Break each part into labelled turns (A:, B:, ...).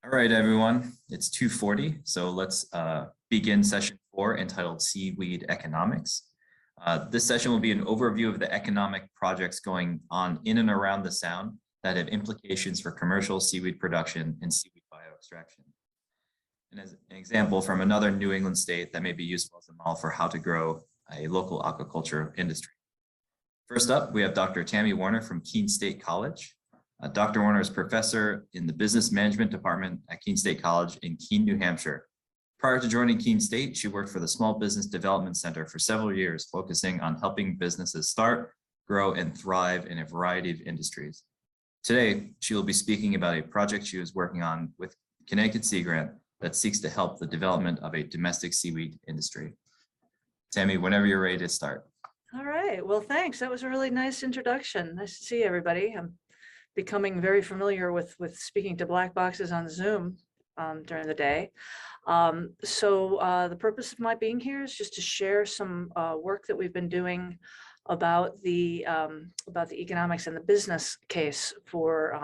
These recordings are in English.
A: All right, everyone, it's 2:40, so let's begin session 4 entitled Seaweed Economics. This session will be an overview of the economic projects going on in and around the Sound that have implications for commercial seaweed production and seaweed bioextraction. And as an example from another New England state that may be useful as a model for how to grow a local aquaculture industry. First up, we have Dr. Tammy Warner from Keene State College. Dr. Warner is professor in the Business Management Department at Keene State College in Keene, New Hampshire. Prior to joining Keene State, she worked for the Small Business Development Center for several years, focusing on helping businesses start, grow, and thrive in a variety of industries. Today, she will be speaking about a project she was working on with Connecticut Sea Grant that seeks to help the development of a domestic seaweed industry. Tammy, whenever you're ready to start.
B: All right, well, thanks. That was a really nice introduction. Nice to see everybody. I'm becoming very familiar with speaking to black boxes on Zoom during the day. The purpose of my being here is just to share some work that we've been doing about the economics and the business case for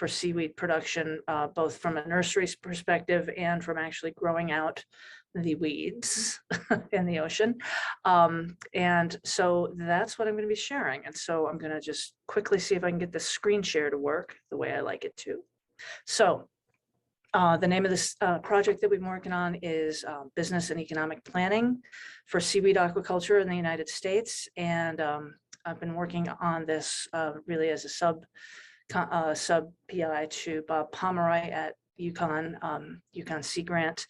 B: seaweed production, both from a nursery perspective and from actually growing out the weeds in the ocean. And so that's what I'm going to be sharing. And so I'm going to just quickly see if I can get the screen share to work the way I like it to. So the name of this project that we've been working on is Business and Economic Planning for Seaweed Aquaculture in the United States. And I've been working on this really as a sub PI to Bob Pomeroy at UConn Sea Grant.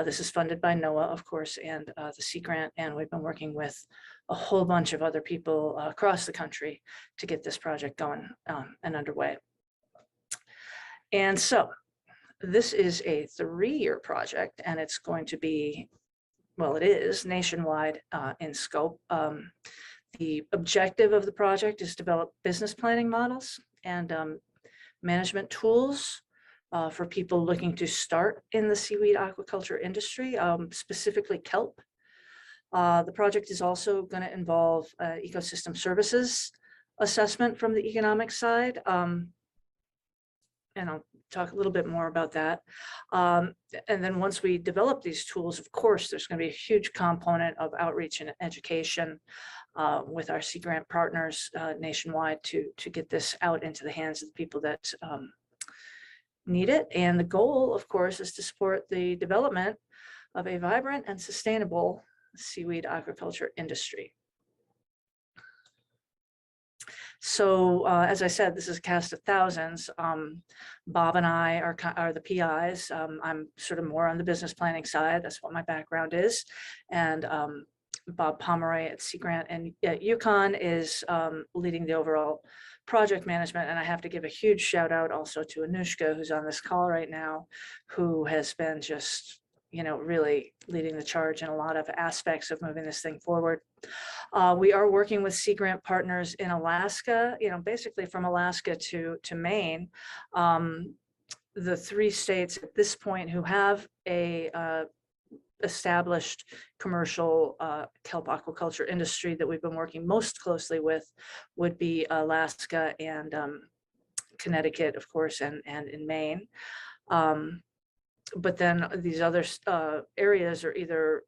B: This is funded by NOAA, of course, and the Sea Grant, and we've been working with a whole bunch of other people across the country to get this project going and underway. And so this is a 3-year project, and it's going to be, well, it is nationwide in scope. The objective of the project is to develop business planning models and management tools for people looking to start in the seaweed aquaculture industry, specifically kelp. The project is also going to involve ecosystem services assessment from the economic side. And I'll talk a little bit more about that. And then once we develop these tools, of course, there's going to be a huge component of outreach and education with our Sea Grant partners nationwide to get this out into the hands of the people that need it. And the goal, of course, is to support the development of a vibrant and sustainable seaweed aquaculture industry. So as I said, this is a cast of thousands. Bob and I are the PIs. I'm sort of more on the business planning side. That's what my background is. And Bob Pomeroy at Sea Grant and at UConn is leading the overall project management. And I have to give a huge shout out also to Anushka, who's on this call right now, who has been just, really leading the charge in a lot of aspects of moving this thing forward. We are working with Sea Grant partners in Alaska, basically from Alaska to Maine. The 3 states at this point who have a established commercial kelp aquaculture industry that we've been working most closely with would be Alaska and Connecticut, of course, and in Maine. But then these other areas are either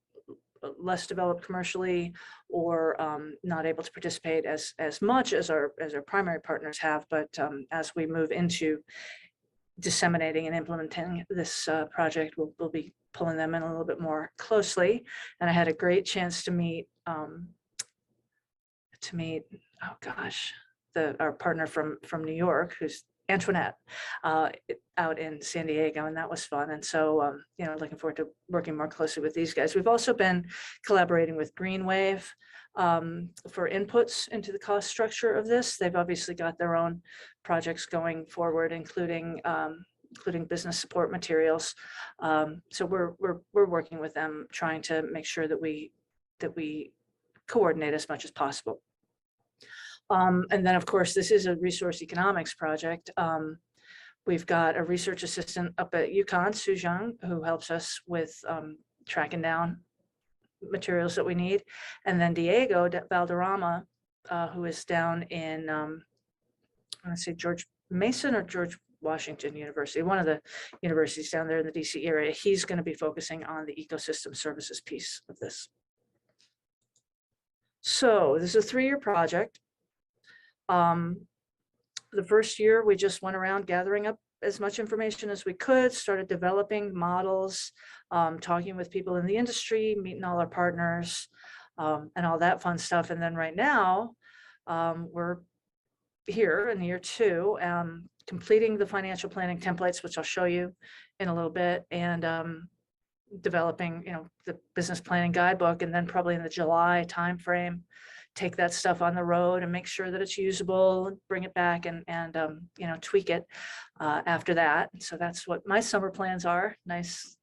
B: less developed commercially or not able to participate as much as our primary partners have. But as we move into disseminating and implementing this project, we'll be pulling them in a little bit more closely. And I had a great chance to meet our partner from New York, who's Antoinette, out in San Diego, and that was fun. And so, looking forward to working more closely with these guys. We've also been collaborating with Greenwave for inputs into the cost structure of this. They've obviously got their own projects going forward, including business support materials. So we're working with them, trying to make sure that we coordinate as much as possible. And then, of course, this is a resource economics project. We've got a research assistant up at UConn, Sue Zhang, who helps us with tracking down materials that we need. And then Diego Valderrama, who is down in, let's see, George Mason or George Washington University, one of the universities down there in the DC area. He's going to be focusing on the ecosystem services piece of this. So this is a 3-year project. The first year, we just went around gathering up as much information as we could, started developing models, talking with people in the industry, meeting all our partners, and all that fun stuff. And then right now, we're here in year 2, completing the financial planning templates, which I'll show you in a little bit, and developing, the business planning guidebook, and then probably in the July timeframe, take that stuff on the road and make sure that it's usable, bring it back and tweak it after that. So that's what my summer plans are. Nice,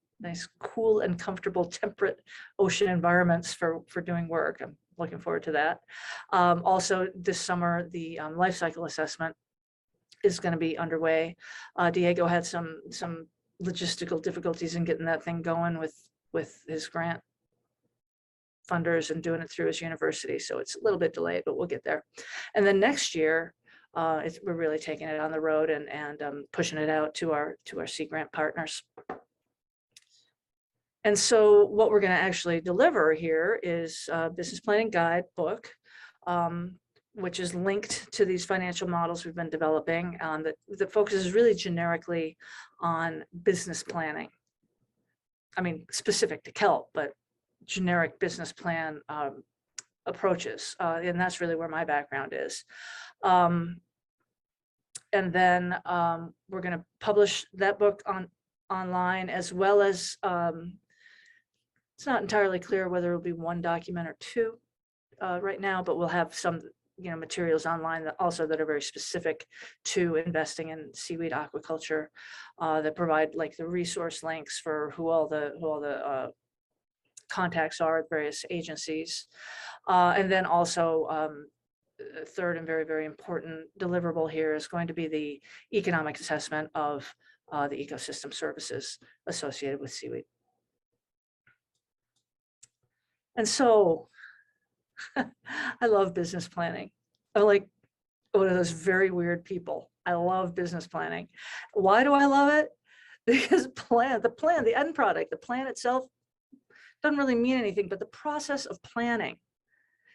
B: cool and comfortable temperate ocean environments for doing work. I'm looking forward to that. Also this summer, the life cycle assessment is going to be underway. Diego had some logistical difficulties in getting that thing going with his grant funders and doing it through his university. So it's a little bit delayed, but we'll get there. And then next year, we're really taking it on the road and pushing it out to our Sea Grant partners. And so what we're going to actually deliver here is a business planning guidebook, which is linked to these financial models we've been developing, that focuses really generically on business planning. I mean, specific to kelp, but generic business plan approaches. And that's really where my background is. And then we're going to publish that book online, as well as, it's not entirely clear whether it'll be 1 document or 2 right now, but we'll have some materials online that also that are very specific to investing in seaweed aquaculture, that provide like the resource links for who all the contacts are at various agencies. And then also a third and very, very important deliverable here is going to be the economic assessment of the ecosystem services associated with seaweed. And so I love business planning. I'm like one of those very weird people. I love business planning. Why do I love it? Because the end product, the plan itself doesn't really mean anything, but the process of planning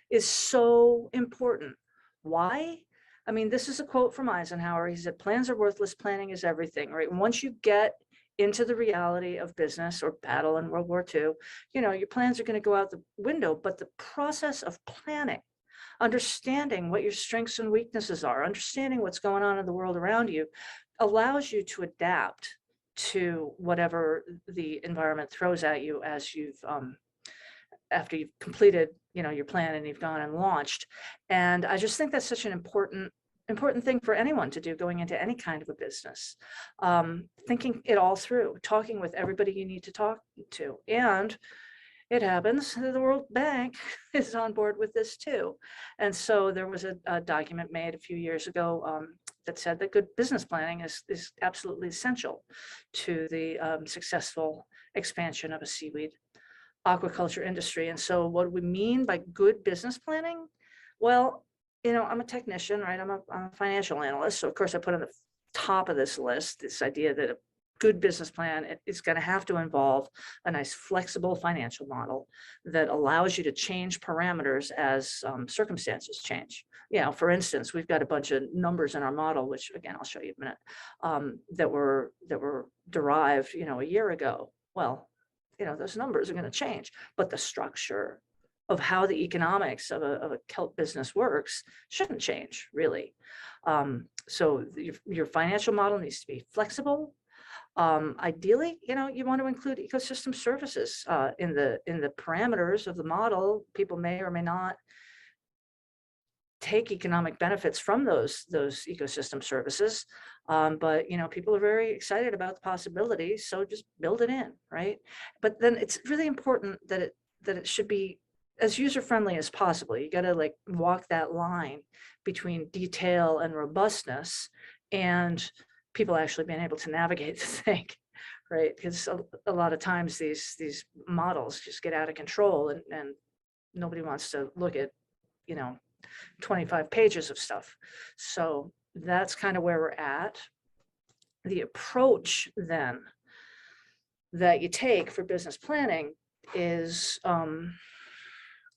B: is so important. Why? I mean, this is a quote from Eisenhower. He said, "Plans are worthless, planning is everything," right? And once you get into the reality of business or battle in World War II, your plans are going to go out the window, but the process of planning, understanding what your strengths and weaknesses are, understanding what's going on in the world around you, allows you to adapt to whatever the environment throws at you as you've after you've completed your plan and you've gone and launched. And I just think that's such an important thing for anyone to do going into any kind of a business, thinking it all through, talking with everybody you need to talk to. And it happens that the World Bank is on board with this too. And so there was a document made a few years ago that said that good business planning is absolutely essential to the successful expansion of a seaweed aquaculture industry. And so what do we mean by good business planning? Well, I'm a technician, right? I'm a financial analyst. So of course I put on the top of this list, this idea that a good business plan is going to have to involve a nice flexible financial model that allows you to change parameters as circumstances change. For instance, we've got a bunch of numbers in our model, which again, I'll show you in a minute, that were derived, a year ago. Well, those numbers are going to change, but the structure of how the economics of a kelp business works shouldn't change, really. So your financial model needs to be flexible. Ideally, you want to include ecosystem services in the parameters of the model. People may or may not take economic benefits from those ecosystem services, but people are very excited about the possibilities, so just build it in, right? But then it's really important that it should be as user-friendly as possible. You got to walk that line between detail and robustness and people actually being able to navigate the thing, right? Because a lot of times these models just get out of control and nobody wants to look at, 25 pages of stuff. So that's kind of where we're at. the approach then that you take for business planning is,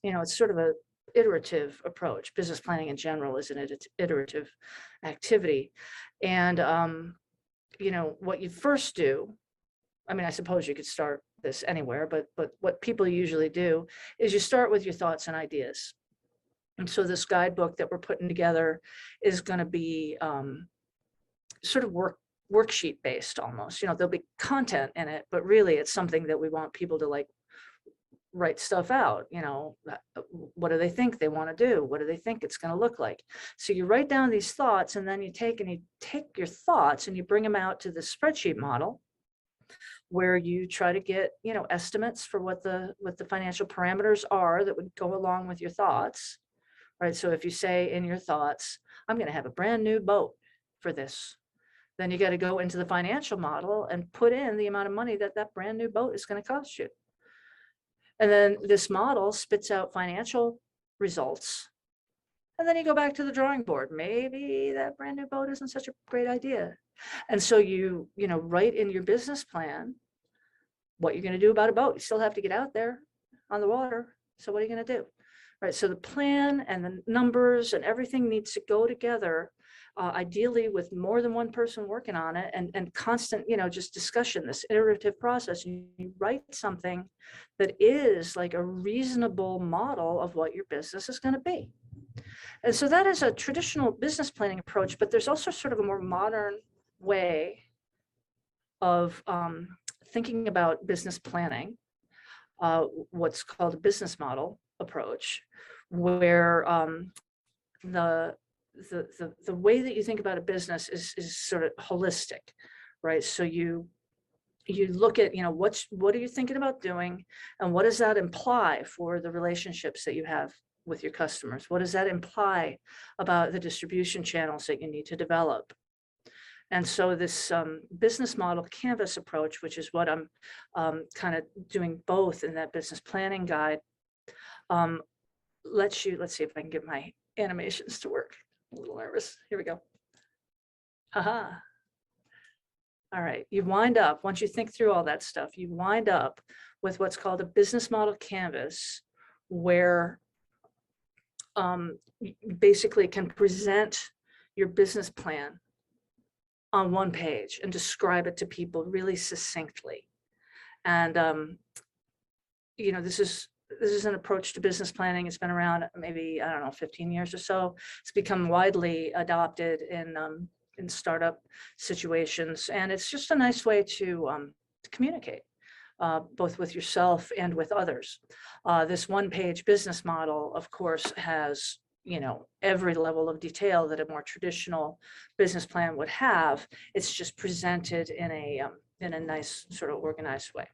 B: it's sort of a iterative approach. Business planning in general is an iterative activity. And, what you first do, I mean, I suppose you could start this anywhere, but what people usually do is you start with your thoughts and ideas. And so this guidebook that we're putting together is going to be sort of worksheet based almost. There'll be content in it, but really it's something that we want people to like write stuff out. What do they think they want to do? What do they think it's going to look like? So you write down these thoughts, and then you take your thoughts and you bring them out to the spreadsheet model, where you try to get, estimates for what the financial parameters are that would go along with your thoughts, right? So if you say in your thoughts, I'm going to have a brand new boat for this, then you got to go into the financial model and put in the amount of money that brand new boat is going to cost you. And then this model spits out financial results. And then you go back to the drawing board. Maybe that brand new boat isn't such a great idea. And so you write in your business plan what you're going to do about a boat. You still have to get out there on the water. So what are you going to do? Right. So the plan and the numbers and everything needs to go together, ideally with more than one person working on it, and constant, just discussion, this iterative process. You write something that is like a reasonable model of what your business is going to be. And so that is a traditional business planning approach, but there's also sort of a more modern way of thinking about business planning, what's called a business model approach, where the way that you think about a business is sort of holistic, right? So you look at, what are you thinking about doing, and what does that imply for the relationships that you have with your customers? What does that imply about the distribution channels that you need to develop? And so this business model canvas approach, which is what I'm kind of doing both in that business planning guide, let's see if I can get my animations to work. I'm a little nervous. Here we go. Haha. All right. You wind up, once you think through all that stuff, you wind up with what's called a business model canvas, where you basically can present your business plan on one page and describe it to people really succinctly. And this is an approach to business planning. It's been around maybe, 15 years or so. It's become widely adopted in startup situations, and it's just a nice way to communicate both with yourself and with others. This one-page business model, of course, has every level of detail that a more traditional business plan would have. It's just presented in a nice sort of organized way.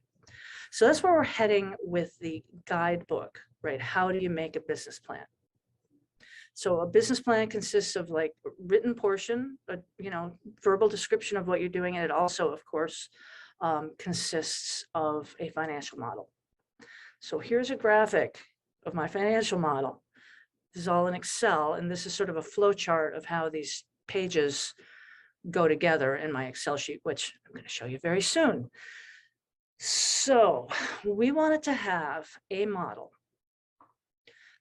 B: So that's where we're heading with the guidebook, right? How do you make a business plan? So a business plan consists of like a written portion, verbal description of what you're doing, and it also, of course, consists of a financial model. So here's a graphic of my financial model. This is all in Excel, and this is sort of a flow chart of how these pages go together in my Excel sheet, which I'm going to show you very soon. So we wanted to have a model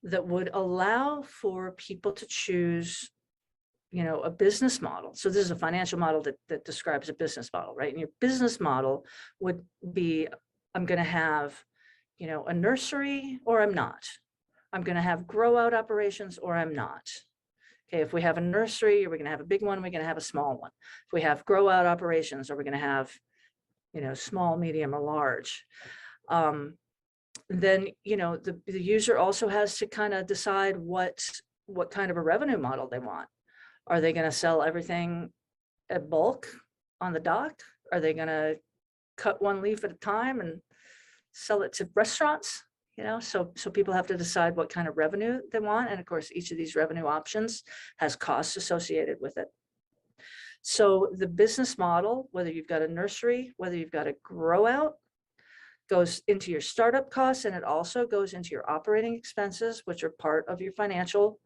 B: that would allow for people to choose, a business model. So this is a financial model that describes a business model, right? And your business model would be, I'm going to have, a nursery, or I'm not. I'm going to have grow out operations, or I'm not. Okay, if we have a nursery, are we going to have a big one? We're going to have a small one. If we have grow out operations, are we going to have, small, medium, or large? Then, the user also has to kind of decide what kind of a revenue model they want. Are they going to sell everything at bulk on the dock? Are they going to cut one leaf at a time and sell it to restaurants? So people have to decide what kind of revenue they want. And of course, each of these revenue options has costs associated with it. So the business model, whether you've got a nursery, whether you've got a grow out, goes into your startup costs, and it also goes into your operating expenses, which are part of your financial,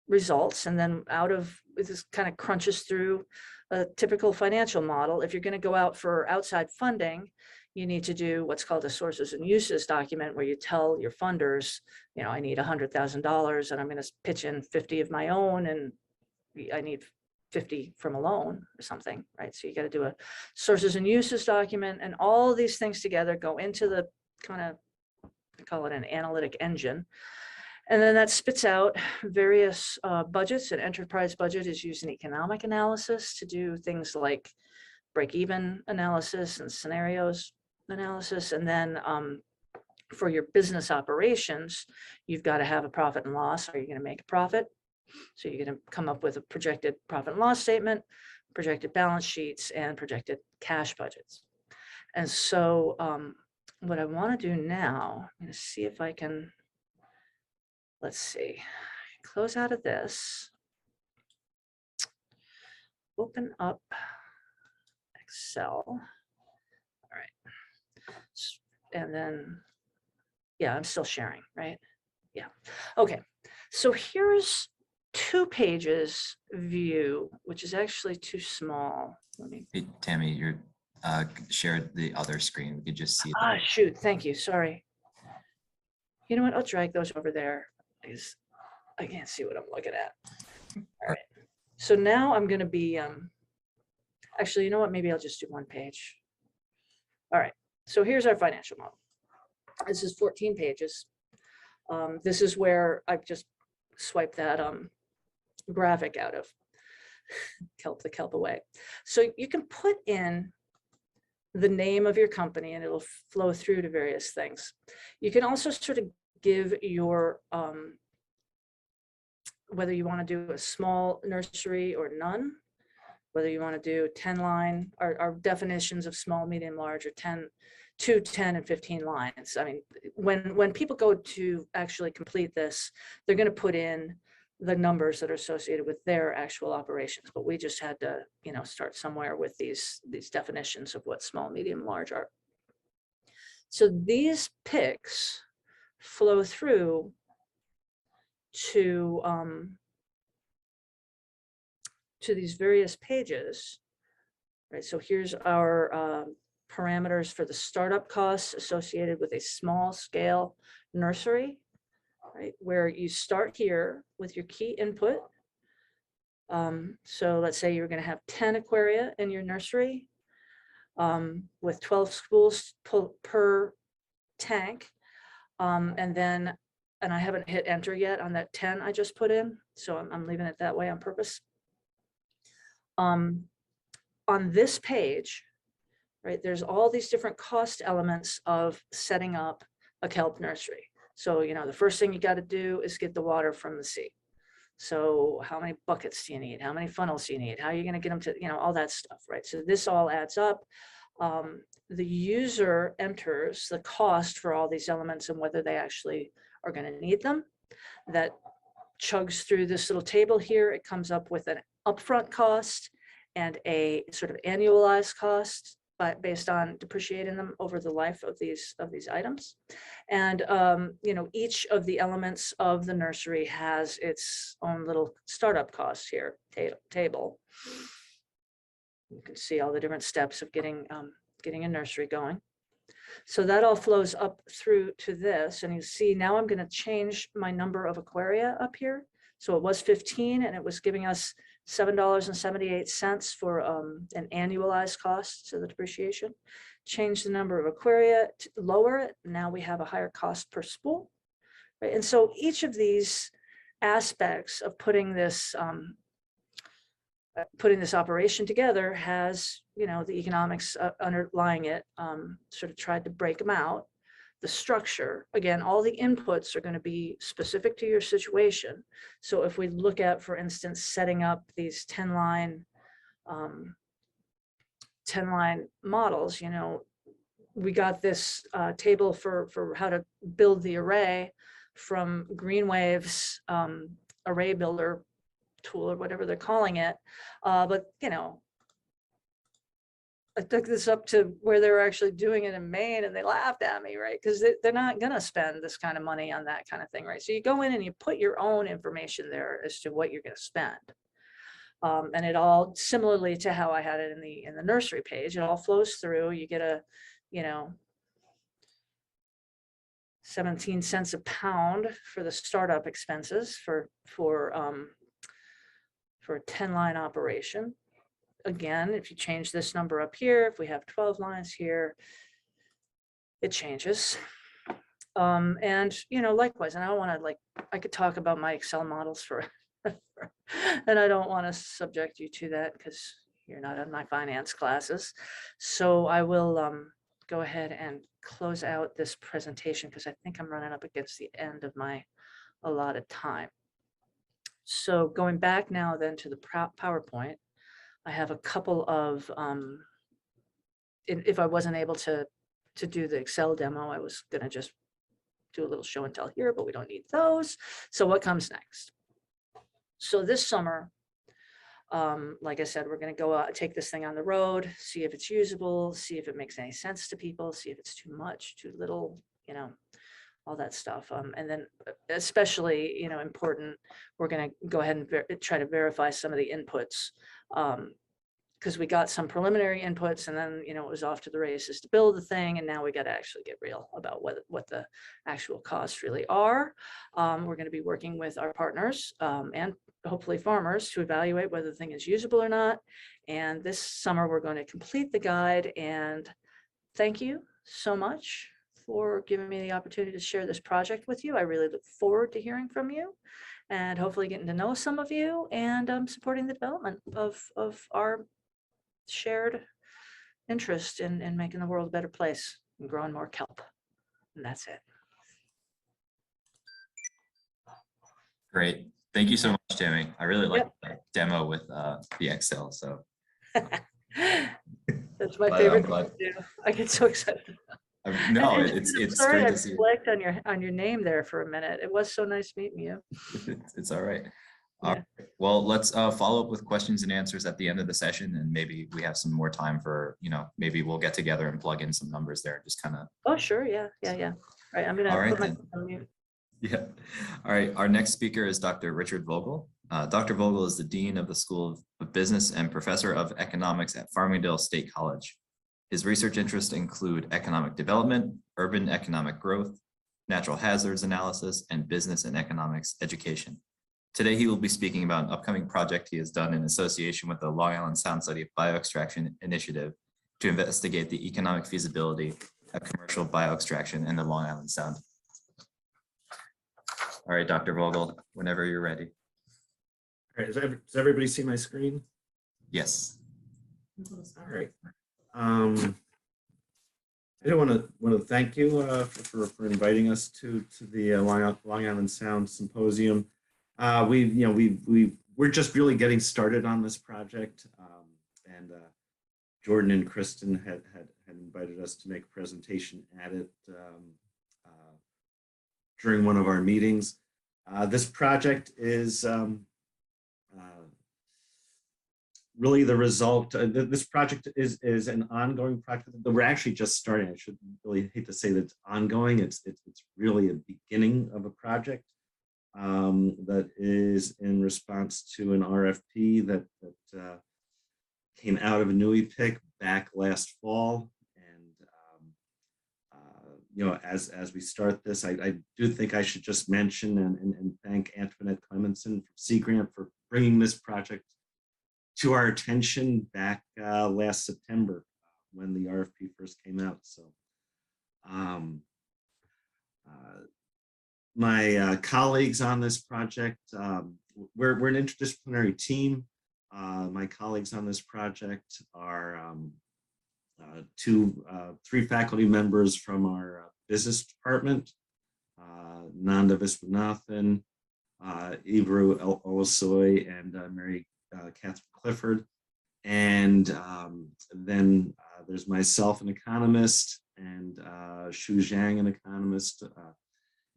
B: results, and then out of this kind of crunches through a typical financial model. If you're going to go out for outside funding, you need to do what's called a sources and uses document, where you tell your funders, you know, I need $100,000 and I'm going to pitch in 50 of my own, and I need 50 from a loan or something, right? So you got to do a sources and uses document, and all these things together go into the kind of, I call it an analytic engine. And then that spits out various budgets. An enterprise budget is used in economic analysis to do things like break-even analysis and scenarios analysis. And then for your business operations, you've got to have a profit and loss. Are you going to make a profit? So you're going to come up with a projected profit and loss statement, projected balance sheets, and projected cash budgets. And so what I want to do now, I'm going to see if I can, let's see, close out of this, open up Excel. All right. And then, yeah, I'm still sharing, right? Yeah. Okay. So here's 2 pages view, which is actually too small. Let me.
A: Hey, Tammy, you're shared the other screen. We could just see.
B: Ah, shoot. Thank you. Sorry. You know what? I'll drag those over there because I can't see what I'm looking at. All right. So now I'm going to be, actually, you know what? Maybe I'll just do 1 page. All right. So here's our financial model. This is 14 pages. This is where I've just swiped that graphic out of, kelp the kelp away. So you can put in the name of your company and it'll flow through to various things. You can also sort of give your, whether you want to do a small nursery or none, whether you want to do 10 line, our definitions of small, medium, large are 10, 2, 10, and 15 lines. I mean, when people go to actually complete this, they're going to put in the numbers that are associated with their actual operations. But we just had to, you know, start somewhere with these definitions of what small, medium, large are. So these picks flow through to these various pages, right? So here's our parameters for the startup costs associated with a small scale nursery, right? Where you start here with your key input. So let's say you're going to have 10 aquaria in your nursery with 12 schools per tank. And I haven't hit enter yet on that 10 I just put in. So I'm leaving it that way on purpose. On this page, right, there's all these different cost elements of setting up a kelp nursery. So, you know, the first thing you got to do is get the water from the sea. So how many buckets do you need? How many funnels do you need? How are you going to get them to, you know, all that stuff, right? So this all adds up. The user enters the cost for all these elements and whether they actually are going to need them. That chugs through this little table here. It comes up with an upfront cost and a sort of annualized cost based on depreciating them over the life of these items. And you know, each of the elements of the nursery has its own little startup costs here table. You can see all the different steps of getting a nursery going. So that all flows up through to this, and you see now I'm going to change my number of aquaria up here. So it was 15 and it was giving us $7.78 for an annualized cost to the depreciation. Change the number of aquaria, to lower it. Now we have a higher cost per spool, right? And so each of these aspects of putting this operation together has, you know, the economics underlying it, sort of tried to break them out. The structure, again, all the inputs are going to be specific to your situation. So if we look at, for instance, setting up these 10 line models, you know, we got this table for how to build the array from Greenwave's array builder tool or whatever they're calling it. But, you know, I took this up to where they were actually doing it in Maine and they laughed at me, right? Because they're not going to spend this kind of money on that kind of thing, right? So you go in and you put your own information there as to what you're going to spend. And it all, similarly to how I had it in the nursery page, it all flows through. You get a, 17 cents a pound for the startup expenses for a 10-line operation. Again, if you change this number up here, if we have 12 lines here, it changes. And likewise, and I don't want to I could talk about my Excel models for and I don't want to subject you to that because you're not in my finance classes. So I will go ahead and close out this presentation because I think I'm running up against the end of my allotted time. So going back now then to the PowerPoint, I have a couple of, if I wasn't able to do the Excel demo, I was going to just do a little show and tell here, but we don't need those. So what comes next? So this summer, like I said, we're going to go out, take this thing on the road, see if it's usable, see if it makes any sense to people, see if it's too much, too little, all that stuff. And then especially, important, we're going to go ahead and try to verify some of the inputs. Because we got some preliminary inputs and then, it was off to the races to build the thing. And now we got to actually get real about what the actual costs really are. We're going to be working with our partners and hopefully farmers to evaluate whether the thing is usable or not. And this summer, we're going to complete the guide. And thank you so much for giving me the opportunity to share this project with you. I really look forward to hearing from you and hopefully getting to know some of you and supporting the development of our shared interest in making the world a better place and growing more kelp. And that's it.
A: Great. Thank you so much, Tammy. I really like that demo with the Excel. So
B: that's my favorite thing to do. I get so excited.
A: No, it's
B: sorry,
A: great
B: I
A: to see.
B: clicked on your name there for a minute. It was so nice meeting you.
A: It's all right.
B: Yeah.
A: All right. Well, let's follow up with questions and answers at the end of the session, and maybe we have some more time for, maybe we'll get together and plug in some numbers there and just kind of.
B: Oh, sure. Yeah. Right. I'm gonna put my on mute.
A: Yeah. All right. Our next speaker is Dr. Richard Vogel. Dr. Vogel is the Dean of the School of Business and Professor of Economics at Farmingdale State College. His research interests include economic development, urban economic growth, natural hazards analysis, and business and economics education. Today, he will be speaking about an upcoming project he has done in association with the Long Island Sound Study Bioextraction Initiative to investigate the economic feasibility of commercial bioextraction in the Long Island Sound. All right, Dr. Vogel, whenever you're ready.
C: All right, does everybody see my screen?
A: Yes.
C: All right. I do want to thank you for inviting us to the Long Island Sound Symposium. We're just really getting started on this project, and Jordan and Kristin had invited us to make a presentation at it during one of our meetings. This project is really the result. This project is an ongoing project that we're actually just starting. I should really hate to say that it's ongoing. It's really a beginning of a project that is in response to an RFP that came out of a NUI back last fall. And as we start this, I do think I should just mention and thank Antoinette Clemenson from Sea Grant for bringing this project to our attention back last September when the RFP first came out. So my colleagues on this project, we're an interdisciplinary team. My colleagues on this project are three faculty members from our business department, Nanda Viswanathan, Ibru Olasoy, and Mary Catherine Clifford. And then there's myself, an economist, and Shu Zhang, an economist.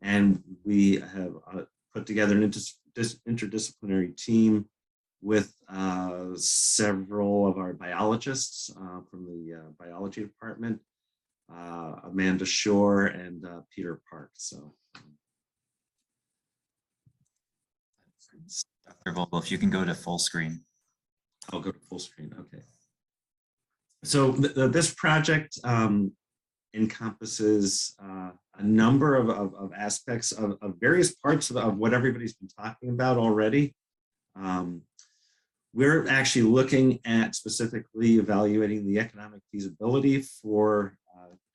C: And we have put together an interdisciplinary team with several of our biologists from the biology department, Amanda Shore and Peter Park. So,
A: Dr. Vogel, if you can go to full screen.
C: I'll go to full screen. Okay. So this project encompasses a number of aspects of various parts of what everybody's been talking about already. We're actually looking at specifically evaluating the economic feasibility for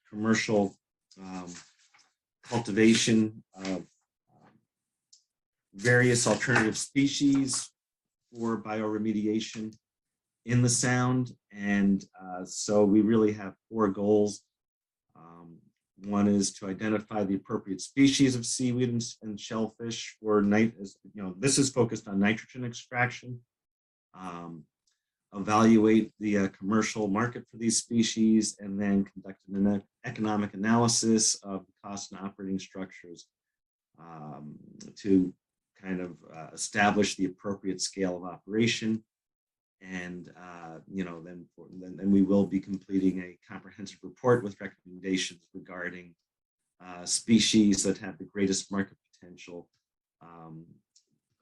C: commercial cultivation of various alternative species for bioremediation in the Sound. And so we really have 4 goals. One is to identify the appropriate species of seaweed and shellfish for this is focused on nitrogen extraction. Evaluate the commercial market for these species, and then conduct an economic analysis of the cost and operating structures to kind of establish the appropriate scale of operation. And then we will be completing a comprehensive report with recommendations regarding species that have the greatest market potential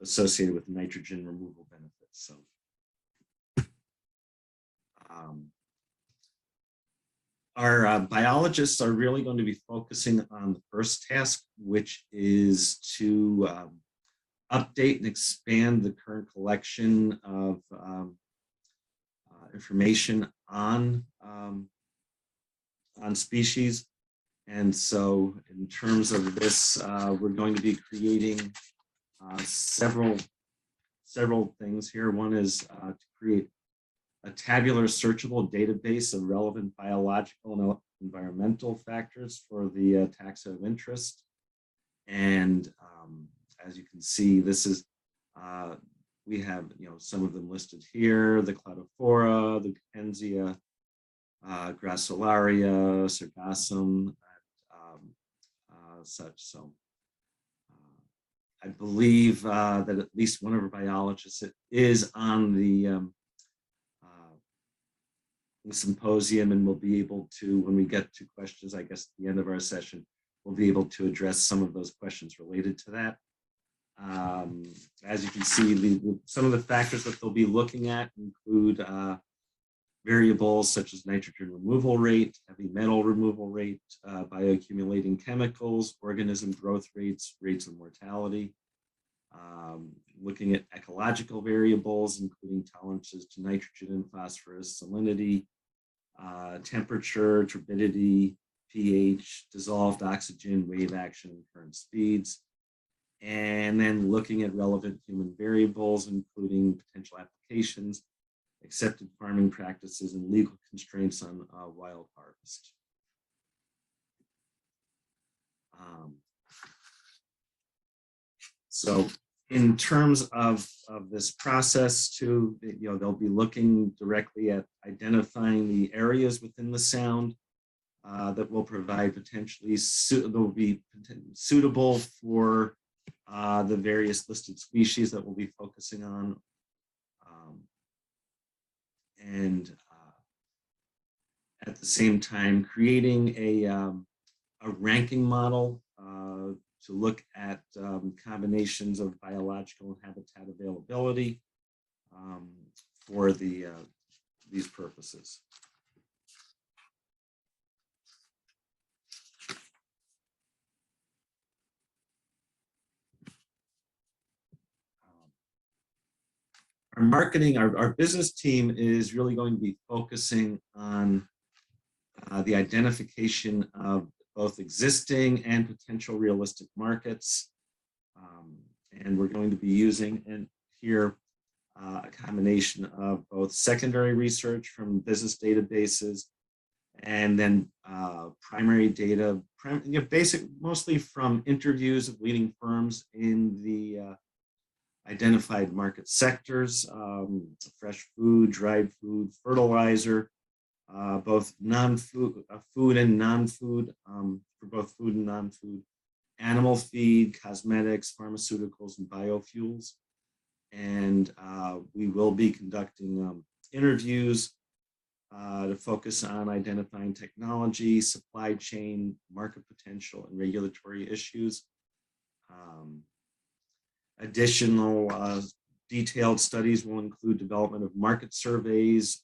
C: associated with nitrogen removal benefits. So, our biologists are really going to be focusing on the first task, which is to update and expand the current collection of information on species. And so in terms of this, we're going to be creating several things here. One is to create a tabular searchable database of relevant biological and environmental factors for the taxa of interest. And as you can see, this is we have some of them listed here: the Cladophora, the Gackensia, Gracilaria, Sargassum, such. So I believe that at least one of our biologists is on the symposium, and we'll be able to, when we get to questions, I guess at the end of our session, we'll be able to address some of those questions related to that. As you can see, some of the factors that they'll be looking at include variables such as nitrogen removal rate, heavy metal removal rate, bioaccumulating chemicals, organism growth rates, rates of mortality, looking at ecological variables, including tolerances to nitrogen and phosphorus, salinity, temperature, turbidity, pH, dissolved oxygen, wave action, and current speeds. And then looking at relevant human variables, including potential applications, accepted farming practices, and legal constraints on wild harvest. So in terms of this process too, they'll be looking directly at identifying the areas within the Sound that will provide potentially they'll be suitable for the various listed species that we'll be focusing on. And at the same time, creating a ranking model to look at combinations of biological and habitat availability for these purposes. Our marketing, our business team is really going to be focusing on the identification of both existing and potential realistic markets. And we're going to be using here a combination of both secondary research from business databases and then primary data, mostly from interviews of leading firms in the identified market sectors, fresh food, dried food, fertilizer, both non-food, food and non-food, for both food and non-food, animal feed, cosmetics, pharmaceuticals, and biofuels. And we will be conducting interviews to focus on identifying technology, supply chain, market potential, and regulatory issues. Additional detailed studies will include development of market surveys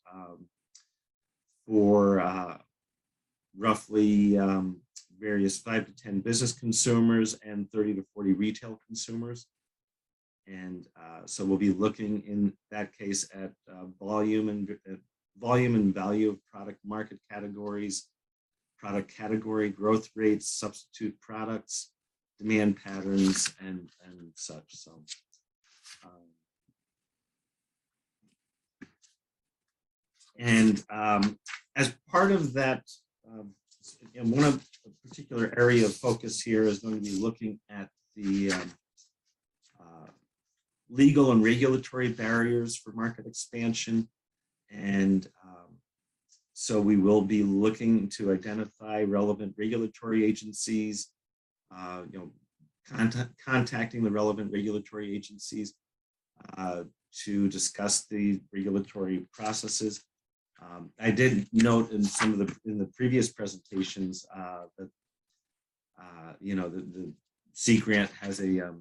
C: for roughly various 5 to 10 business consumers and 30 to 40 retail consumers. And so we'll be looking in that case at volume and value of product market categories, product category growth rates, substitute products, demand patterns, and such. So as part of that, and one of the particular area of focus here is going to be looking at the legal and regulatory barriers for market expansion. And so we will be looking to identify relevant regulatory agencies, contacting the relevant regulatory agencies to discuss the regulatory processes. I did note in some of the previous presentations that the Sea Grant has a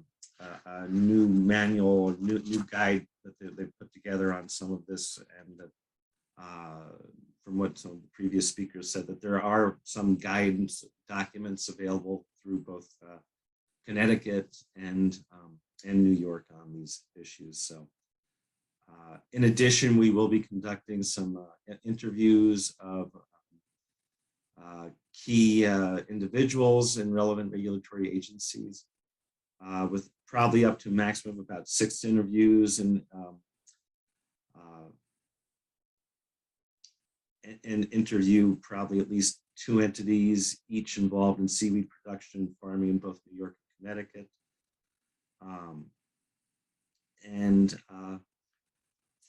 C: new manual, new guide that they put together on some of this, and that from what some of the previous speakers said, that there are some guidance documents available through both Connecticut and New York on these issues. So in addition, we will be conducting some interviews of key individuals in relevant regulatory agencies, with probably up to a maximum of about 6 interviews, and interview probably at least 2 entities, each involved in seaweed production and farming in both New York and Connecticut.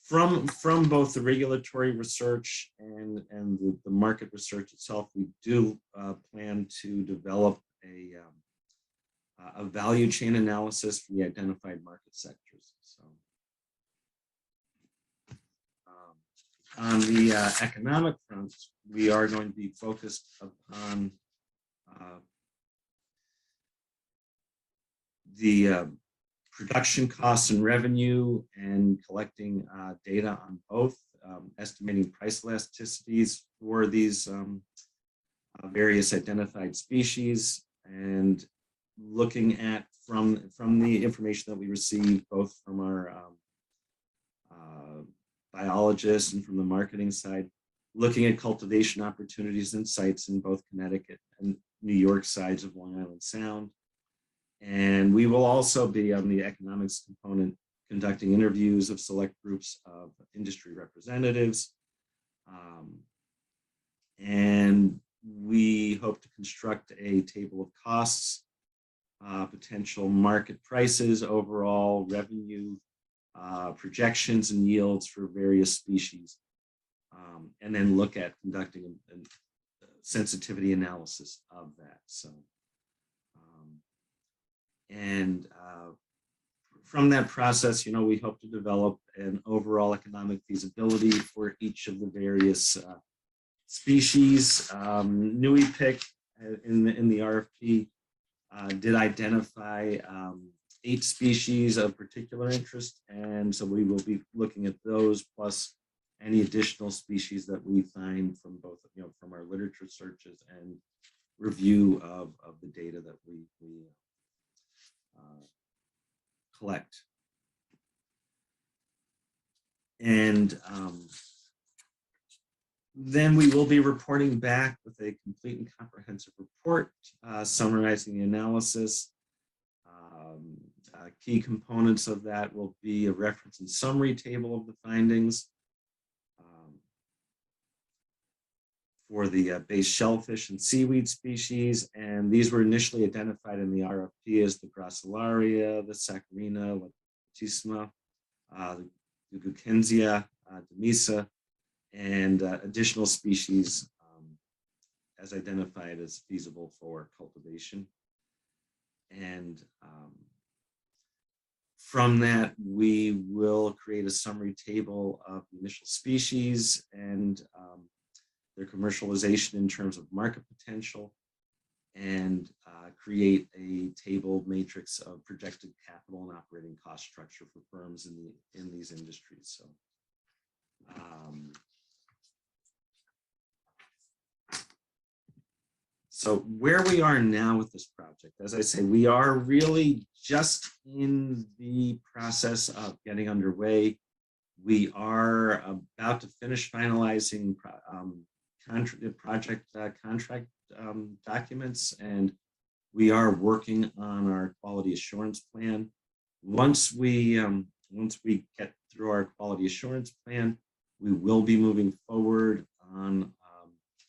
C: From both the regulatory research and the market research itself, we do plan to develop a value chain analysis for the identified market sectors. So, on the economic front, we are going to be focused upon the production costs and revenue, and collecting data on both, estimating price elasticities for these various identified species, and looking at from the information that we receive both from our biologists and from the marketing side, looking at cultivation opportunities and sites in both Connecticut and New York sides of Long Island Sound. And we will also be, on the economics component, conducting interviews of select groups of industry representatives. And we hope to construct a table of costs, potential market prices, overall revenue, projections and yields for various species, and then look at conducting a sensitivity analysis of that. So, from that process, we hope to develop an overall economic feasibility for each of the various species. Nui Pick in the RFP did identify 8 species of particular interest, and so we will be looking at those plus any additional species that we find from both, from our literature searches and review of the data that we collect. And then we will be reporting back with a complete and comprehensive report summarizing the analysis. Key components of that will be a reference and summary table of the findings for the base shellfish and seaweed species, and these were initially identified in the RFP as the Gracilaria, the Saccharina, Latisma, the Gukensia, Demisa, and additional species as identified as feasible for cultivation. And From that, we will create a summary table of the initial species and their commercialization in terms of market potential, and create a table matrix of projected capital and operating cost structure for firms in these industries. So where we are now with this project, as I say, we are really just in the process of getting underway. We are about to finish finalizing project contract documents, and we are working on our quality assurance plan. Once we get through our quality assurance plan, we will be moving forward on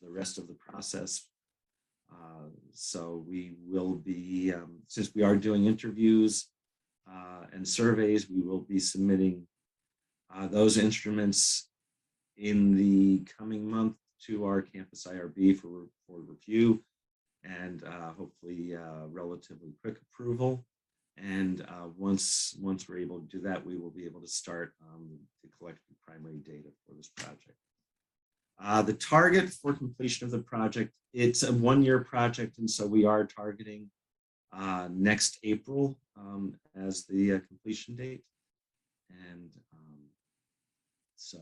C: the rest of the process. So we will be, since we are doing interviews and surveys, we will be submitting those instruments in the coming month to our campus IRB for review and hopefully relatively quick approval. And once we're able to do that, we will be able to start to collect the primary data for this project. The target for completion of the project, it's a one-year project, and so we are targeting next April as the completion date. And so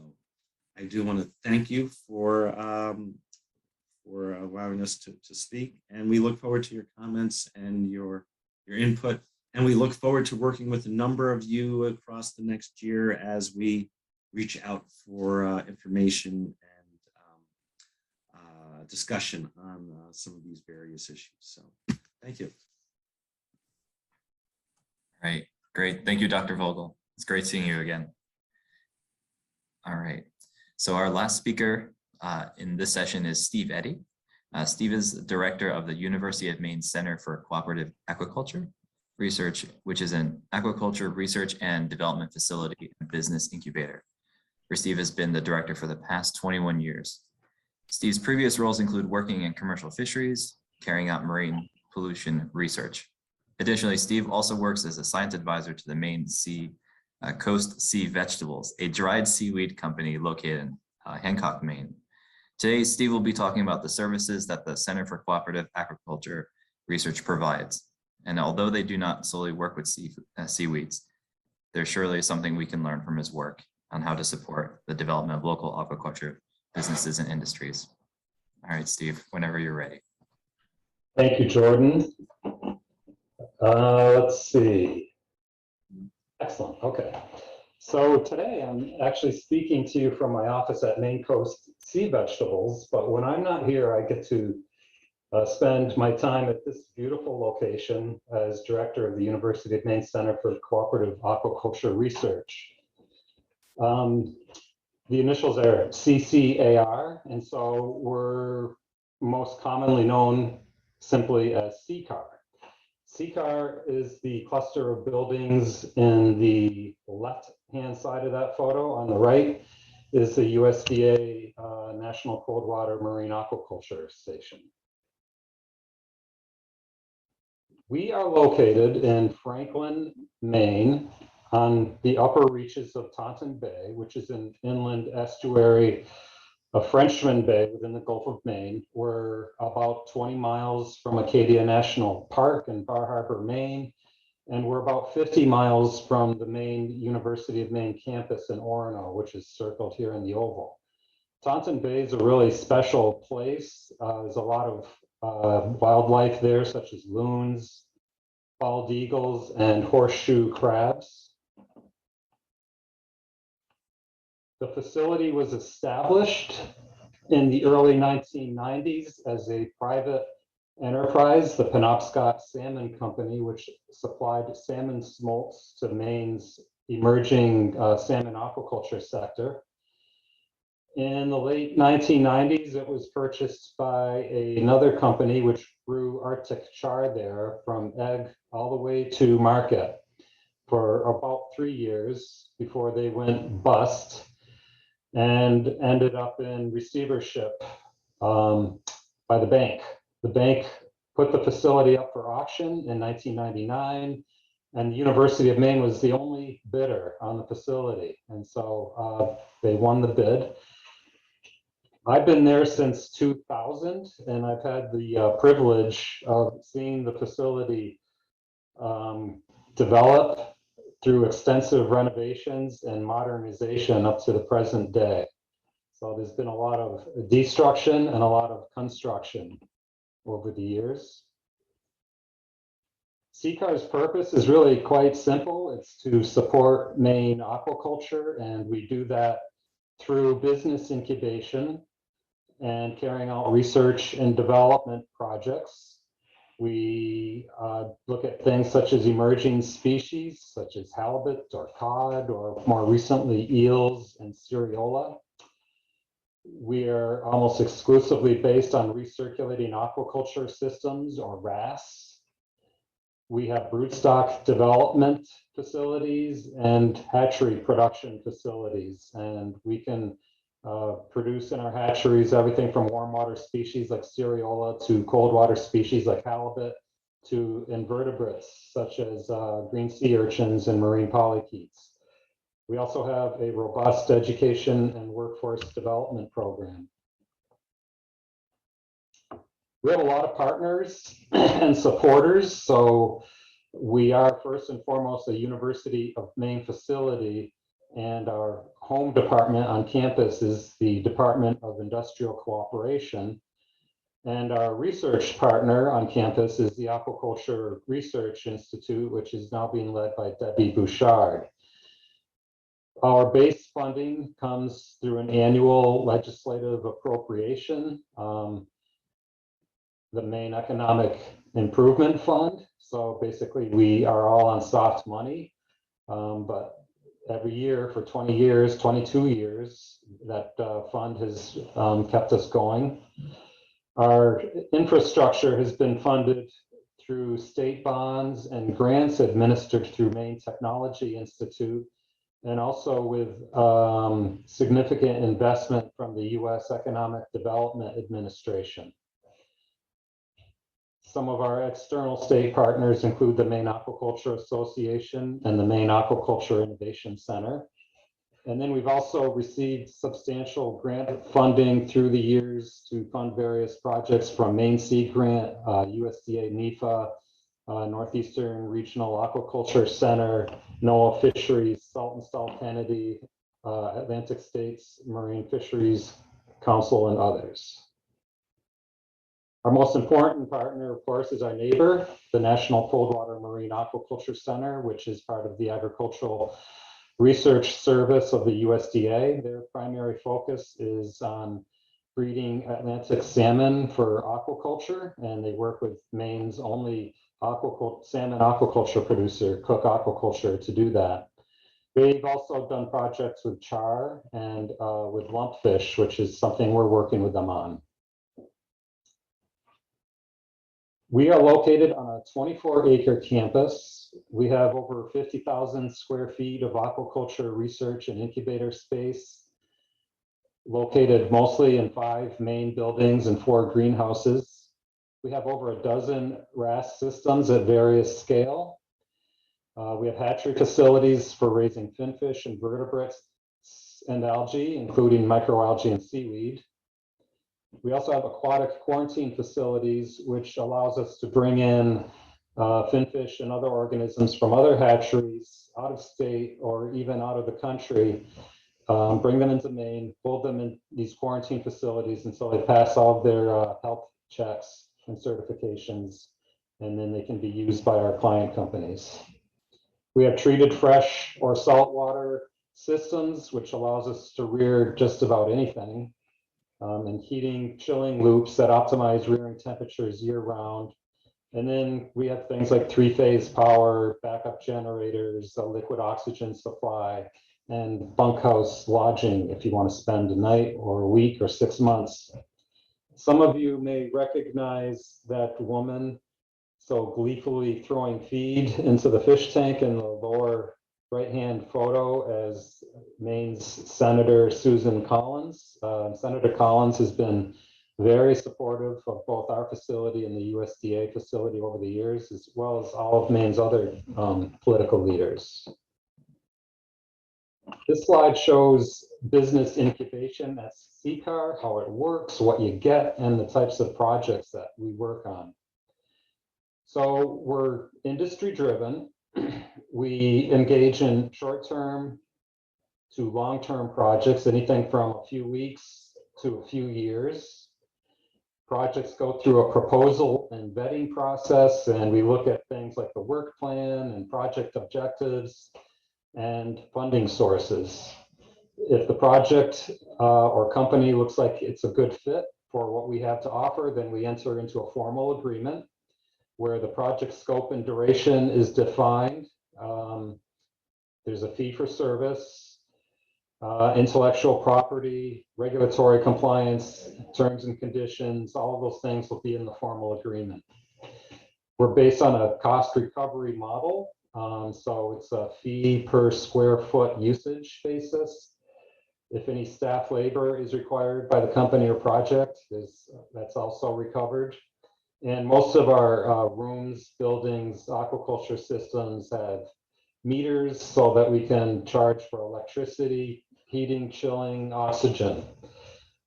C: I do want to thank you for allowing us to speak, and we look forward to your comments and your input, and we look forward to working with a number of you across the next year as we reach out for information and discussion on some of these various issues. So thank you.
A: All right, great. Thank you, Dr. Vogel. It's great seeing you again. All right, so our last speaker in this session is Steve Eddy. Steve is the director of the University of Maine Center for Cooperative Aquaculture Research, which is an aquaculture research and development facility and business incubator, where Steve has been the director for the past 21 years. Steve's previous roles include working in commercial fisheries, carrying out marine pollution research. Additionally, Steve also works as a science advisor to the Maine Coast Sea Vegetables, a dried seaweed company located in Hancock, Maine. Today, Steve will be talking about the services that the Center for Cooperative Aquaculture Research provides. And although they do not solely work with seaweeds, there's surely something we can learn from his work on how to support the development of local aquaculture businesses and industries. All right, Steve, whenever you're ready.
D: Thank you, Jordan. Let's see. Excellent, okay. So today I'm actually speaking to you from my office at Maine Coast Sea Vegetables, but when I'm not here, I get to spend my time at this beautiful location as director of the University of Maine Center for Cooperative Aquaculture Research. The initials are CCAR, and so we're most commonly known simply as CCAR. CCAR is the cluster of buildings in the left-hand side of that photo. On the right is the USDA National Coldwater Marine Aquaculture Station. We are located in Franklin, Maine, on the upper reaches of Taunton Bay, which is an inland estuary of Frenchman Bay within the Gulf of Maine. We're about 20 miles from Acadia National Park in Bar Harbor, Maine, and we're about 50 miles from the Maine University of Maine campus in Orono, which is circled here in the oval. Taunton Bay is a really special place. There's a lot of wildlife there, such as loons, bald eagles, and horseshoe crabs. The facility was established in the early 1990s as a private enterprise, the Penobscot Salmon Company, which supplied salmon smolts to Maine's emerging salmon aquaculture sector. In the late 1990s, it was purchased by another company which grew Arctic char there from egg all the way to market for about 3 years before they went bust and ended up in receivership by the bank. The bank put the facility up for auction in 1999, And the University of Maine was the only bidder on the facility. And so they won the bid. I've been there since 2000, and I've had the privilege of seeing the facility develop through extensive renovations and modernization up to the present day. So there's been a lot of destruction and a lot of construction over the years. CCAR's purpose is really quite simple. It's to support Maine aquaculture, and we do that through business incubation and carrying out research and development projects. We look at things such as emerging species, such as halibut or cod, or more recently eels and cereola. We are almost exclusively based on recirculating aquaculture systems, or RAS. We have broodstock development facilities and hatchery production facilities, and we can produce in our hatcheries everything from warm water species like cereola to cold water species like halibut to invertebrates such as green sea urchins and marine polychaetes. We also have a robust education and workforce development program. We have a lot of partners and supporters. So we are first and foremost a University of Maine facility, and our home department on campus is the Department of Industrial Cooperation. And our research partner on campus is the Aquaculture Research Institute, which is now being led by Debbie Bouchard. Our base funding comes through an annual legislative appropriation, the Maine Economic Improvement Fund. So basically we are all on soft money, but every year for 20 years, 22 years, that fund has kept us going. Our infrastructure has been funded through state bonds and grants administered through Maine Technology Institute, and also with significant investment from the U.S. Economic Development Administration. Some of our external state partners include the Maine Aquaculture Association and the Maine Aquaculture Innovation Center. And then we've also received substantial grant funding through the years to fund various projects from Maine Seed Grant, USDA NIFA, Northeastern Regional Aquaculture Center, NOAA Fisheries, Salton Stall Kennedy, Atlantic States Marine Fisheries Council, and others. Our most important partner, of course, is our neighbor, the National Coldwater Marine Aquaculture Center, which is part of the Agricultural Research Service of the USDA. Their primary focus is on breeding Atlantic salmon for aquaculture, and they work with Maine's only salmon aquaculture producer, Cook Aquaculture, to do that. They've also done projects with char and with lumpfish, which is something we're working with them on. We are located on a 24-acre campus. We have over 50,000 square feet of aquaculture research and incubator space, located mostly in 5 main buildings and 4 greenhouses. We have over a dozen RAS systems at various scale. We have hatchery facilities for raising finfish and vertebrates and algae, including microalgae and seaweed. We also have aquatic quarantine facilities, which allows us to bring in finfish and other organisms from other hatcheries out of state or even out of the country, bring them into Maine, hold them in these quarantine facilities until they pass all of their health checks and certifications, and then they can be used by our client companies. We have treated fresh or saltwater systems, which allows us to rear just about anything. And heating, chilling loops that optimize rearing temperatures year-round. And then we have things like 3-phase power, backup generators, a liquid oxygen supply, and bunkhouse lodging if you want to spend a night or a week or 6 months. Some of you may recognize that woman so gleefully throwing feed into the fish tank in the lower right-hand photo as Maine's Senator Susan Collins. Senator Collins has been very supportive of both our facility and the USDA facility over the years, as well as all of Maine's other political leaders. This slide shows business incubation at CCAR, how it works, what you get, and the types of projects that we work on. So we're industry driven. We engage in short-term to long-term projects, anything from a few weeks to a few years. Projects go through a proposal and vetting process, and we look at things like the work plan and project objectives and funding sources. If the project or company looks like it's a good fit for what we have to offer, then we enter into a formal agreement where the project scope and duration is defined. There's a fee for service, intellectual property, regulatory compliance, terms and conditions, all of those things will be in the formal agreement. We're based on a cost recovery model. So it's a fee per square foot usage basis. If any staff labor is required by the company or project, that's also recovered. And most of our rooms, buildings, aquaculture systems have meters so that we can charge for electricity, heating, chilling, oxygen.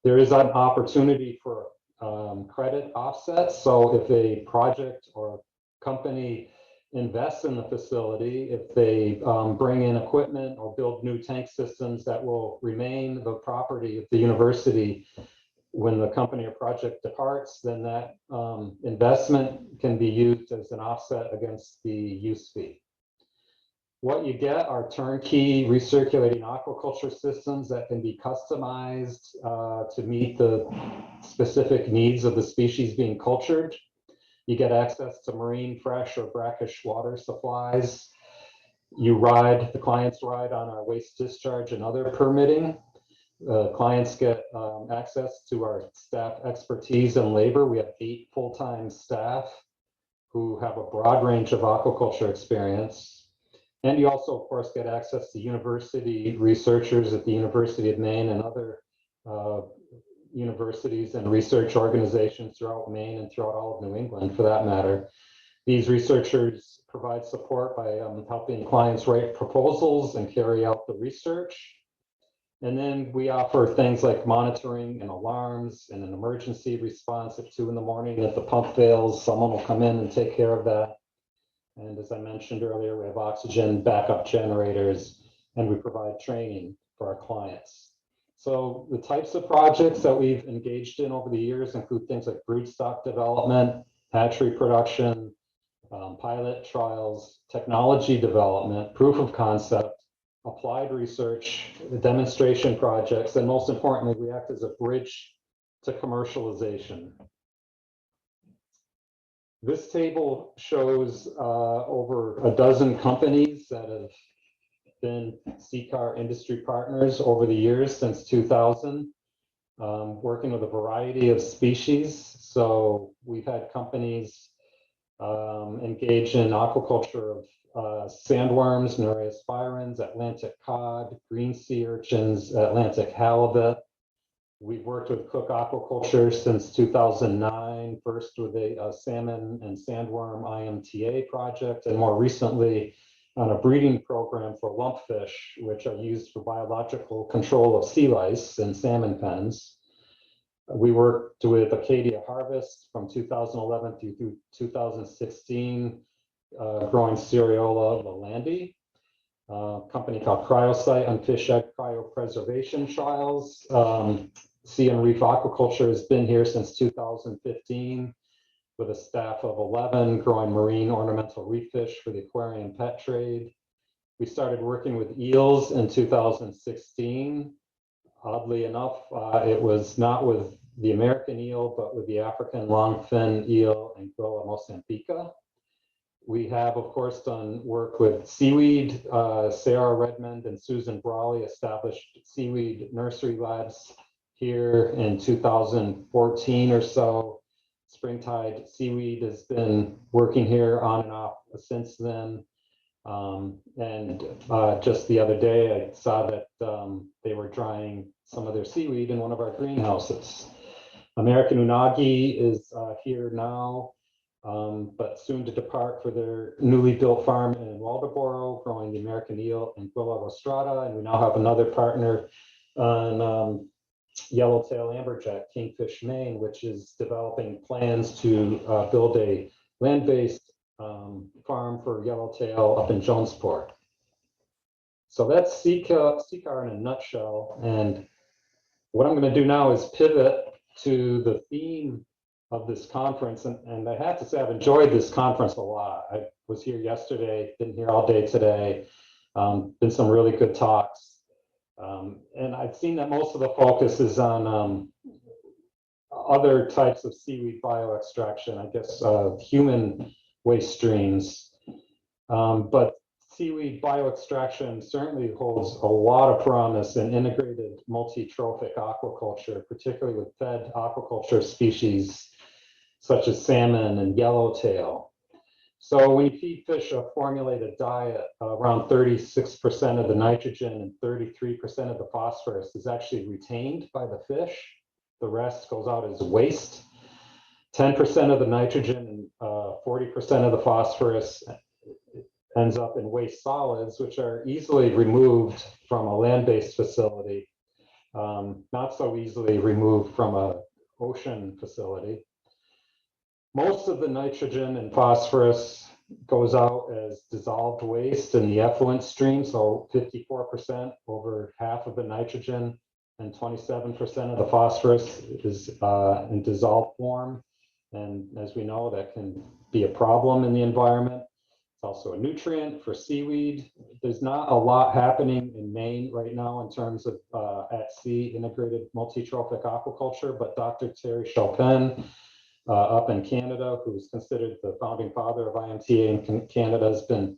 D: There is an opportunity for credit offsets. So if a project or company invests in the facility, if they bring in equipment or build new tank systems that will remain the property of the university when the company or project departs, then that investment can be used as an offset against the use fee. What you get are turnkey recirculating aquaculture systems that can be customized to meet the specific needs of the species being cultured. You get access to marine, fresh, or brackish water supplies. The clients ride on our waste discharge and other permitting. Clients get access to our staff expertise and labor. We have 8 full-time staff who have a broad range of aquaculture experience. And you also, of course, get access to university researchers at the University of Maine and other universities and research organizations throughout Maine and throughout all of New England, for that matter. These researchers provide support by helping clients write proposals and carry out the research. And then we offer things like monitoring and alarms and an emergency response at 2 in the morning. If the pump fails, someone will come in and take care of that. And as I mentioned earlier, we have oxygen backup generators, and we provide training for our clients. So the types of projects that we've engaged in over the years include things like broodstock development, hatchery production, pilot trials, technology development, proof of concept, applied research, demonstration projects, and most importantly, we act as a bridge to commercialization. This table shows over a dozen companies that have been CCAR industry partners over the years since 2000, working with a variety of species. So we've had companies engage in aquaculture of sandworms, Nereus spirans, Atlantic cod, green sea urchins, Atlantic halibut. We've worked with Cook Aquaculture since 2009, first with a salmon and sandworm IMTA project, and more recently on a breeding program for lumpfish, which are used for biological control of sea lice in salmon pens. We worked with Acadia Harvest from 2011 through 2016, growing Cereola lalandi. A company called Cryocyte on fish egg cryopreservation trials. Sea and Reef Aquaculture has been here since 2015 with a staff of 11 growing marine ornamental reef fish for the aquarium pet trade. We started working with eels in 2016. Oddly enough, it was not with the American eel, but with the African longfin eel, Anguilla mosambica. We have, of course, done work with seaweed. Sarah Redmond and Susan Brawley established seaweed nursery labs here in 2014 or so. Springtide Seaweed has been working here on and off since then. Just the other day, I saw that they were drying some of their seaweed in one of our greenhouses. American Unagi is here now, but soon to depart for their newly built farm in Waldoboro, growing the American eel and Quilla rostrata. And we now have another partner on yellowtail amberjack, Kingfish, Maine, which is developing plans to build a land-based farm for yellowtail up in Jonesport. So that's CCAR in a nutshell. And what I'm going to do now is pivot to the theme of this conference. And I have to say, I've enjoyed this conference a lot. I was here yesterday, been here all day today. Been some really good talks. And I've seen that most of the focus is on other types of seaweed bioextraction, I guess human waste streams. But seaweed bioextraction certainly holds a lot of promise in integrated multi-trophic aquaculture, particularly with fed aquaculture species such as salmon and yellowtail. So when you feed fish a formulated diet, around 36% of the nitrogen and 33% of the phosphorus is actually retained by the fish. The rest goes out as waste. 10% of the nitrogen and 40% of the phosphorus ends up in waste solids, which are easily removed from a land-based facility, not so easily removed from an ocean facility. Most of the nitrogen and phosphorus goes out as dissolved waste in the effluent stream, so 54%, over half of the nitrogen, and 27% of the phosphorus is in dissolved form. And as we know, that can be a problem in the environment. It's also a nutrient for seaweed. There's not a lot happening in Maine right now in terms of at-sea integrated multi-trophic aquaculture, but Dr. Terry Chopin up in Canada, who's considered the founding father of IMTA in Canada, has been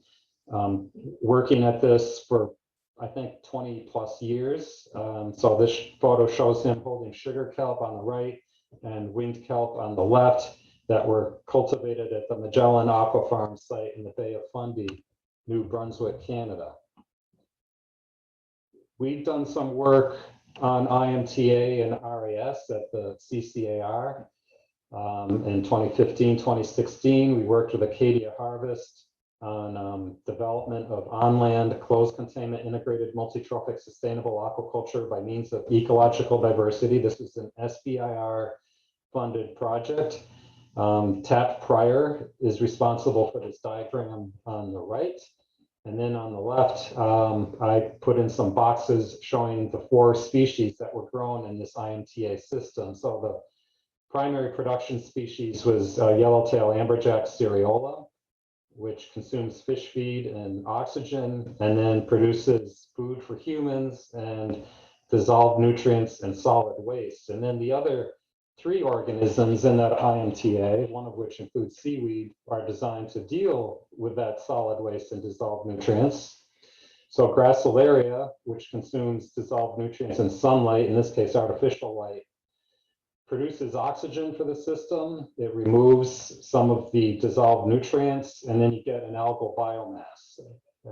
D: working at this for, I think, 20 plus years. So this photo shows him holding sugar kelp on the right and winged kelp on the left that were cultivated at the Magellan Aqua Farm site in the Bay of Fundy, New Brunswick, Canada. We've done some work on IMTA and RAS at the CCAR. In 2015, 2016, we worked with Acadia Harvest on development of on-land closed containment integrated multi-trophic sustainable aquaculture by means of ecological diversity. This is an SBIR funded project. Taft Pryor is responsible for this diagram on the right. And then on the left, I put in some boxes showing the 4 species that were grown in this IMTA system. So the primary production species was yellowtail amberjack cereola, which consumes fish feed and oxygen, and then produces food for humans and dissolved nutrients and solid waste. And then the other 3 organisms in that IMTA, one of which includes seaweed, are designed to deal with that solid waste and dissolved nutrients. So Gracilaria, which consumes dissolved nutrients and sunlight, in this case artificial light, produces oxygen for the system. It removes some of the dissolved nutrients, and then you get an algal biomass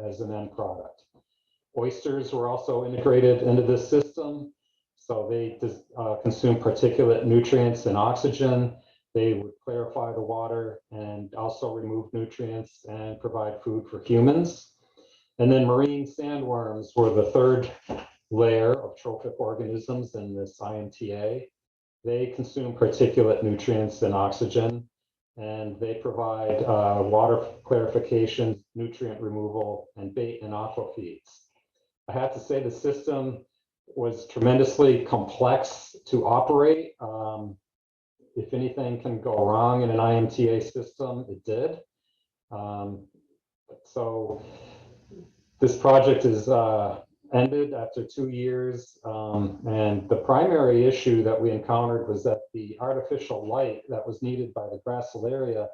D: as an end product. Oysters were also integrated into this system. So they consume particulate nutrients and oxygen. They would clarify the water and also remove nutrients and provide food for humans. And then marine sandworms were the 3rd layer of trophic organisms in this IMTA. They consume particulate nutrients and oxygen, and they provide water clarification, nutrient removal, and bait and aqua feeds. I have to say the system was tremendously complex to operate. If anything can go wrong in an IMTA system, it did. So this project is ended after 2 years. And the primary issue that we encountered was that the artificial light that was needed by the Gracilaria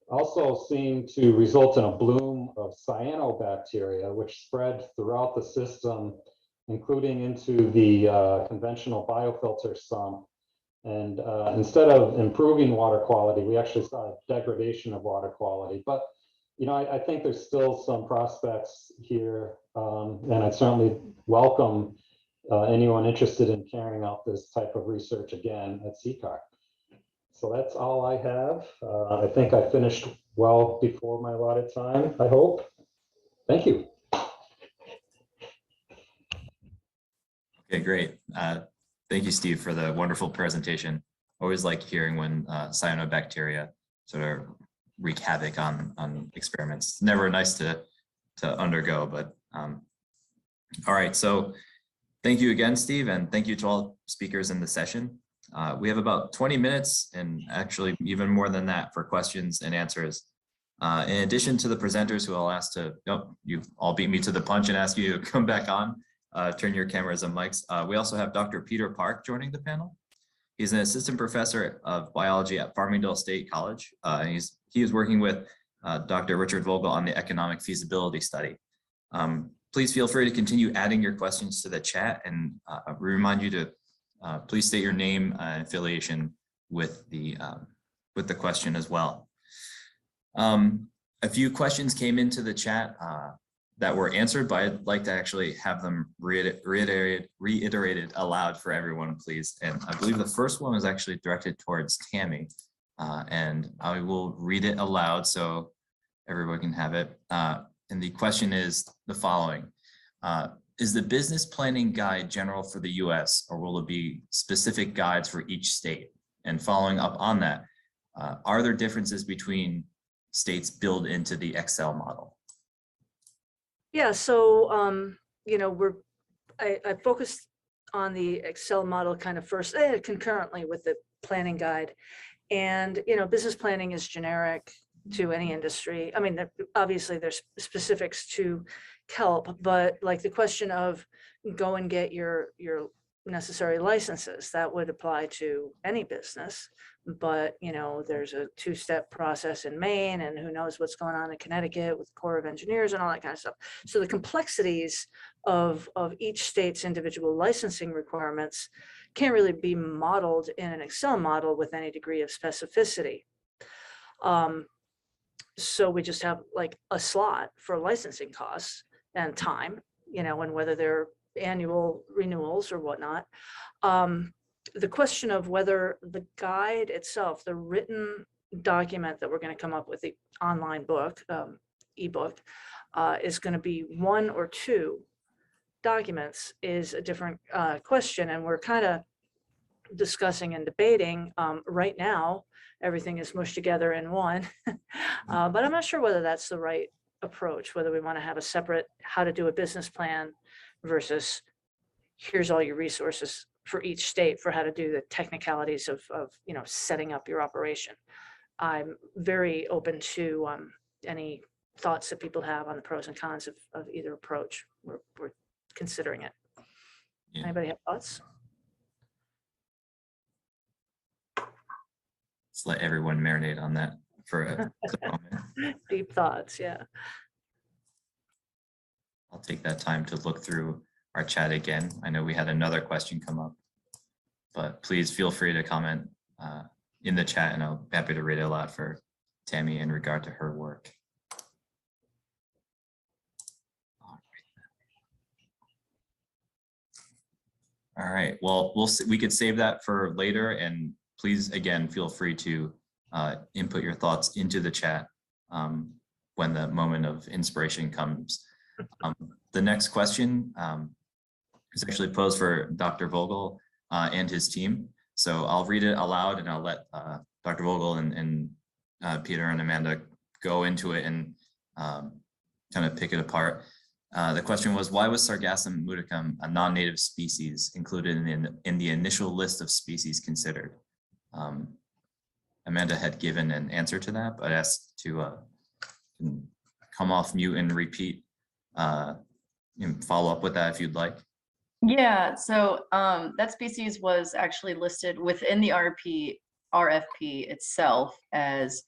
D: also seemed to result in a bloom of cyanobacteria, which spread throughout the system, including into the conventional biofilter sump. And instead of improving water quality, we actually saw a degradation of water quality. But you know, I think there's still some prospects here, and I'd certainly welcome anyone interested in carrying out this type of research again at CCAR. So that's all I have. I think I finished well before my allotted time, I hope. Thank you.
A: Okay, great. Thank you, Steve, for the wonderful presentation. Always like hearing when cyanobacteria sort of wreak havoc on experiments. It's never nice to undergo, but all right. So thank you again, Steve, and thank you to all speakers in the session. We have about 20 minutes and actually even more than that for questions and answers. In addition to the presenters who I'll ask to, you all beat me to the punch and ask you to come back on, turn your cameras and mics. We also have Dr. Peter Park joining the panel. He's an assistant professor of biology at Farmingdale State College. He is working with Dr. Richard Vogel on the economic feasibility study. Please feel free to continue adding your questions to the chat, and we remind you to please state your name and affiliation with the question as well. A few questions came into the chat that were answered, but I'd like to actually have them reiterated aloud for everyone, please. And I believe the first one was actually directed towards Tammy, and I will read it aloud so everyone can have it. And the question is the following. Is the business planning guide general for the US, or will it be specific guides for each state? And following up on that, are there differences between states built into the Excel model?
B: Yeah, so, you know, I focused on the Excel model kind of first, concurrently with the planning guide. And, you know, business planning is generic to any industry. I mean, obviously there's specifics to kelp, but like the question of go and get your necessary licenses, that would apply to any business. But, you know, there's a two-step process in Maine, and who knows what's going on in Connecticut with the Corps of Engineers and all that kind of stuff. So the complexities of each state's individual licensing requirements can't really be modeled in an Excel model with any degree of specificity. So we just have like a slot for licensing costs and time, you know, and whether they're annual renewals or whatnot. The question of whether the guide itself, the written document that we're going to come up with, the online book, ebook, is going to be one or two documents is a different question. And we're kind of discussing and debating right now. Everything is mushed together in one, but I'm not sure whether that's the right approach, whether we want to have a separate how to do a business plan versus here's all your resources for each state for how to do the technicalities of you know, setting up your operation. I'm very open to any thoughts that people have on the pros and cons of either approach. We're considering it. Yeah. Anybody have thoughts?
A: Let's let everyone marinate on that for a moment.
B: Deep thoughts, yeah.
A: I'll take that time to look through our chat again. I know we had another question come up, but please feel free to comment in the chat, and I'll be happy to read it aloud for Tammy in regard to her work. All right, well, we could save that for later, and please, again, feel free to input your thoughts into the chat when the moment of inspiration comes. The next question is actually posed for Dr. Vogel and his team. So I'll read it aloud, and I'll let Dr. Vogel and Peter and Amanda go into it and kind of pick it apart. The question was, why was Sargassum muticum, a non-native species, included in the initial list of species considered? Amanda had given an answer to that, but asked to come off mute and repeat, follow up with that if you'd like.
E: Yeah, so that species was actually listed within the RFP itself as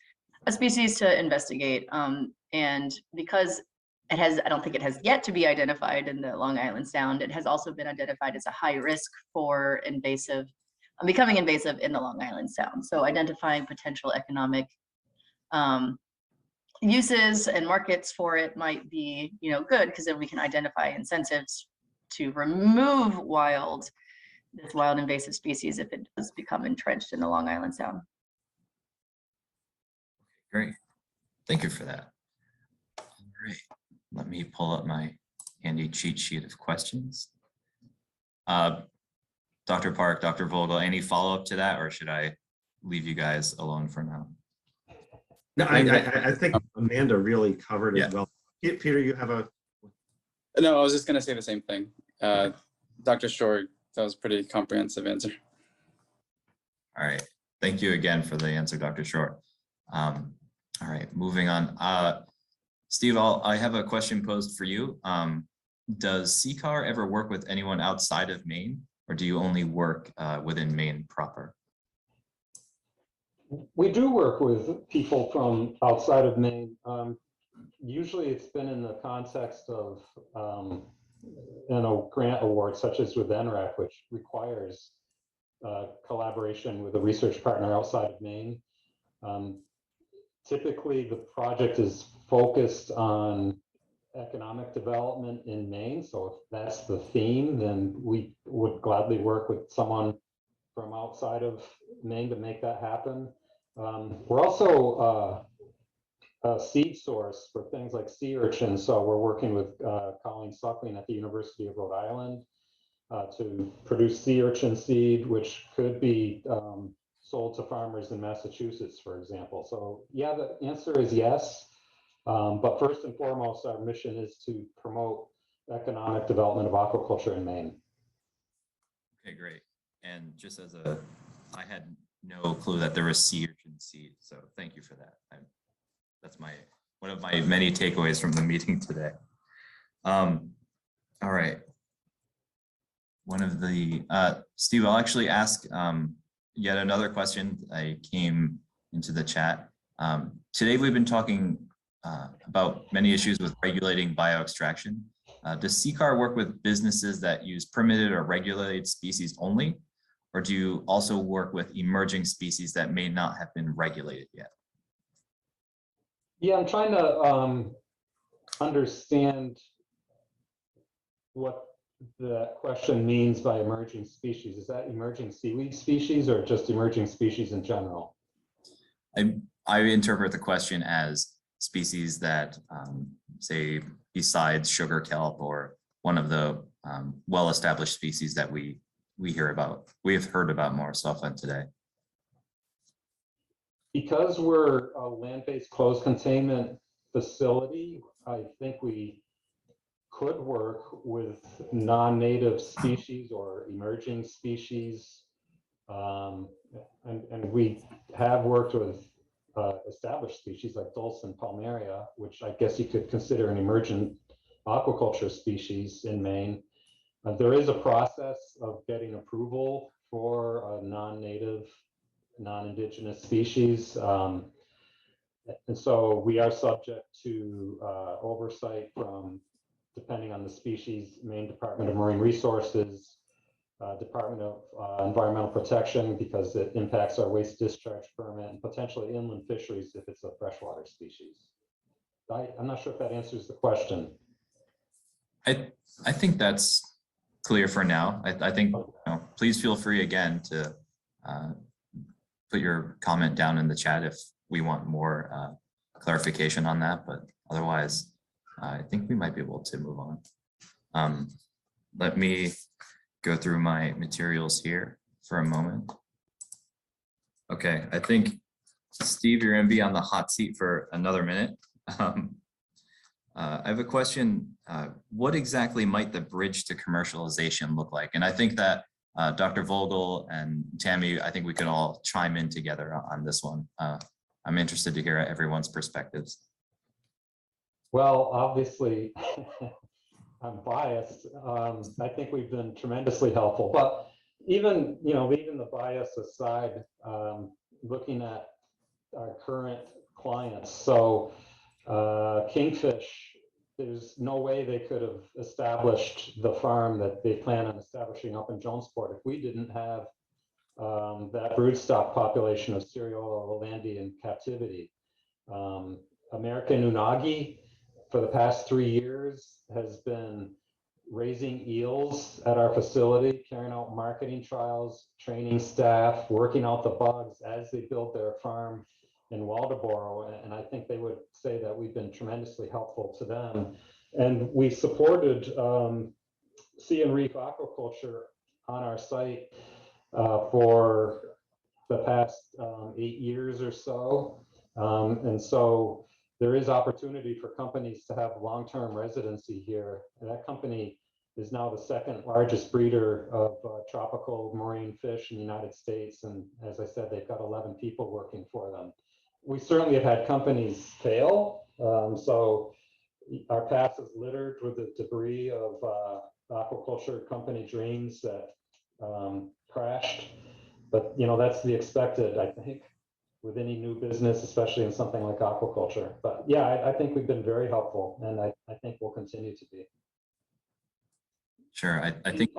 E: a species to investigate. And because it has, I don't think it has yet to be identified in the Long Island Sound, it has also been identified as a high risk for becoming invasive in the Long Island Sound. So identifying potential economic uses and markets for it might be, good, because then we can identify incentives to remove this wild invasive species if it does become entrenched in the Long Island Sound.
A: Great. Thank you for that. All right. Let me pull up my handy cheat sheet of questions. Dr. Park, Dr. Vogel, any follow-up to that, or should I leave you guys alone for now?
C: No, I think Amanda really covered it well. Peter, you have a...
F: No, I was just going to say the same thing. Dr. Short, that was a pretty comprehensive answer.
A: All right. Thank you again for the answer, Dr. Short. All right, moving on. Steve, I have a question posed for you. Does CCAR ever work with anyone outside of Maine, or do you only work within Maine proper?
D: We do work with people from outside of Maine. Usually it's been in the context of grant awards, such as with NREC, which requires collaboration with a research partner outside of Maine. Typically, the project is focused on economic development in Maine. So if that's the theme, then we would gladly work with someone from outside of Maine to make that happen. We're also a seed source for things like sea urchins. So we're working with Colleen Suckling at the University of Rhode Island to produce sea urchin seed, which could be sold to farmers in Massachusetts, for example. So yeah, the answer is yes. But first and foremost, our mission is to promote economic development of aquaculture in Maine.
A: Okay, great. And just as I had no clue that there was sea urchin seed, so thank you for that. That's one of my many takeaways from the meeting today. All right. One of the, Steve, I'll actually ask yet another question. I came into the chat. Today we've been talking about many issues with regulating bioextraction. Does CCAR work with businesses that use permitted or regulated species only, or do you also work with emerging species that may not have been regulated yet?
D: Yeah, I'm trying to understand what the question means by emerging species. Is that emerging seaweed species or just emerging species in general?
A: I interpret the question as species that, say, besides sugar kelp or one of the well-established species that we hear about. We have heard about more so often today.
D: Because we're a land-based closed containment facility, I think we could work with non-native species or emerging species. And we have worked with established species like Dulcin palmaria, which I guess you could consider an emergent aquaculture species in Maine. There is a process of getting approval for a non-native, non-indigenous species. And so we are subject to oversight from, depending on the species, Maine Department of Marine Resources, Department of Environmental Protection, because it impacts our waste discharge permit, and potentially inland fisheries if it's a freshwater species. I'm not sure if that answers the question.
A: I think that's clear for now. I think, please feel free again to put your comment down in the chat if we want more clarification on that, but otherwise, I think we might be able to move on. Let me go through my materials here for a moment. Okay, I think, Steve, you're gonna be on the hot seat for another minute. I have a question. What exactly might the bridge to commercialization look like? And I think that Dr. Vogel and Tammy, I think we could all chime in together on this one. I'm interested to hear everyone's perspectives.
D: Well, obviously, I'm biased. I think we've been tremendously helpful, but even, leaving the bias aside, looking at our current clients. So Kingfish, there's no way they could have established the farm that they plan on establishing up in Jonesport if we didn't have that broodstock population of Serial Landi in captivity. American Unagi, for the past 3 years, has been raising eels at our facility, carrying out marketing trials, training staff, working out the bugs as they build their farm in Waldoboro. And I think they would say that we've been tremendously helpful to them. And we supported sea and reef aquaculture on our site for the past 8 years or so. And so there is opportunity for companies to have long-term residency here. And that company is now the second largest breeder of tropical marine fish in the United States. And as I said, they've got 11 people working for them. We certainly have had companies fail. So our past is littered with the debris of aquaculture company dreams that crashed. But you know, that's the expected, I think, with any new business, especially in something like aquaculture. But yeah, I think we've been very helpful, and I think we'll continue to be.
A: Sure, I think.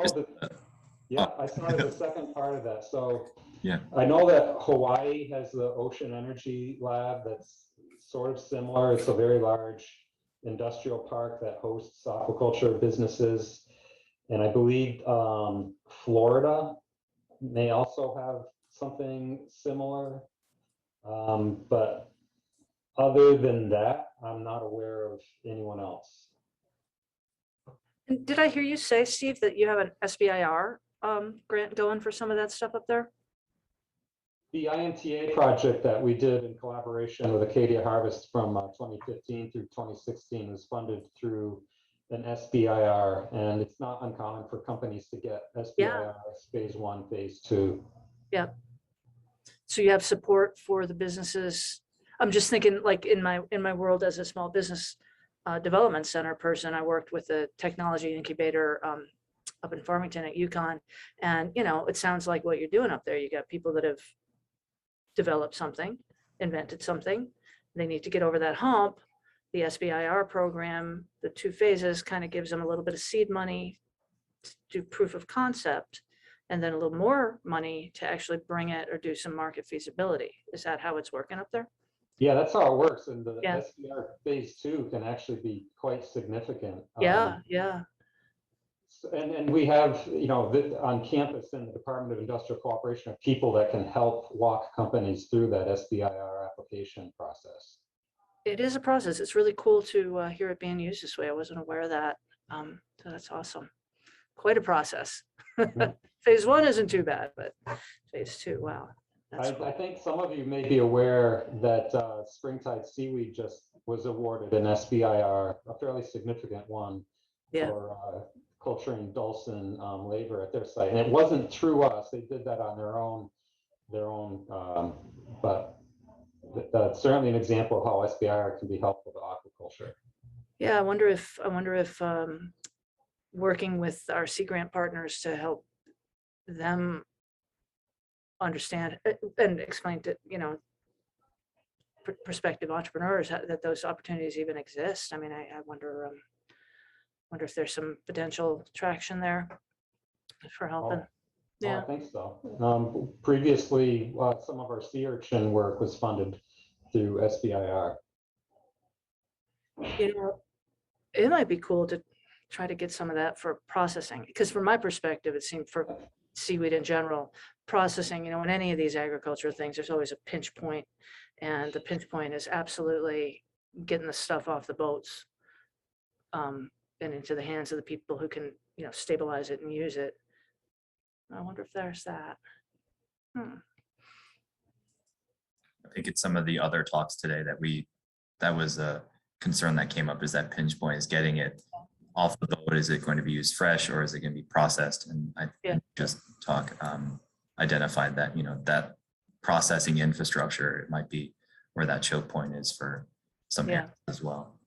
D: Yeah, I started the second part of that. So
A: yeah,
D: I know that Hawaii has the Ocean Energy Lab that's sort of similar. It's a very large industrial park that hosts aquaculture businesses. And I believe Florida may also have something similar. But other than that, I'm not aware of anyone else.
B: And did I hear you say, Steve, that you have an SBIR grant going for some of that stuff up there?
D: The IMTA project that we did in collaboration with Acadia Harvest from 2015 through 2016 was funded through an SBIR, and it's not uncommon for companies to get SBIR phase 1, phase 2.
B: Yeah. So you have support for the businesses. I'm just thinking, like in my world as a small business development center person, I worked with a technology incubator up in Farmington at UConn, and you know, it sounds like what you're doing up there. You got people that have developed something, invented something. They need to get over that hump. The SBIR program, the 2 phases, kind of gives them a little bit of seed money to do proof of concept, and then a little more money to actually bring it or do some market feasibility. Is that how it's working up there?
D: Yeah, that's how it works. And the SBIR phase 2 can actually be quite significant.
B: Yeah.
D: And we have, you know, on campus in the Department of Industrial Cooperation, people that can help walk companies through that SBIR application process.
B: It is a process. It's really cool to hear it being used this way. I wasn't aware of that. So that's awesome. Quite a process. Phase 1 isn't too bad, but phase 2, wow.
D: I think some of you may be aware that Springtide Seaweed just was awarded an SBIR, a fairly significant one, for culturing Dulcin labor at their site. And it wasn't through us. They did that on their own, but that's certainly an example of how SBIR can be helpful to aquaculture.
B: Yeah, I wonder if working with our Sea Grant partners to help them understand and explain to, you know, prospective entrepreneurs that those opportunities even exist. I mean, I wonder if there's some potential traction there for helping.
D: I think so. Previously, some of our sea urchin work was funded through SBIR.
B: You know, it might be cool to try to get some of that for processing, because from my perspective, it seemed for seaweed in general, processing, you know, in any of these agricultural things, there's always a pinch point, and the pinch point is absolutely getting the stuff off the boats and into the hands of the people who can, you know, stabilize it and use it. I wonder if there's that.
A: I think it's some of the other talks today that was a concern that came up, is that pinch point is getting it off the boat. Is it going to be used fresh, or is it going to be processed? And I just identified that, you know, that processing infrastructure, it might be where that choke point is for some areas as well.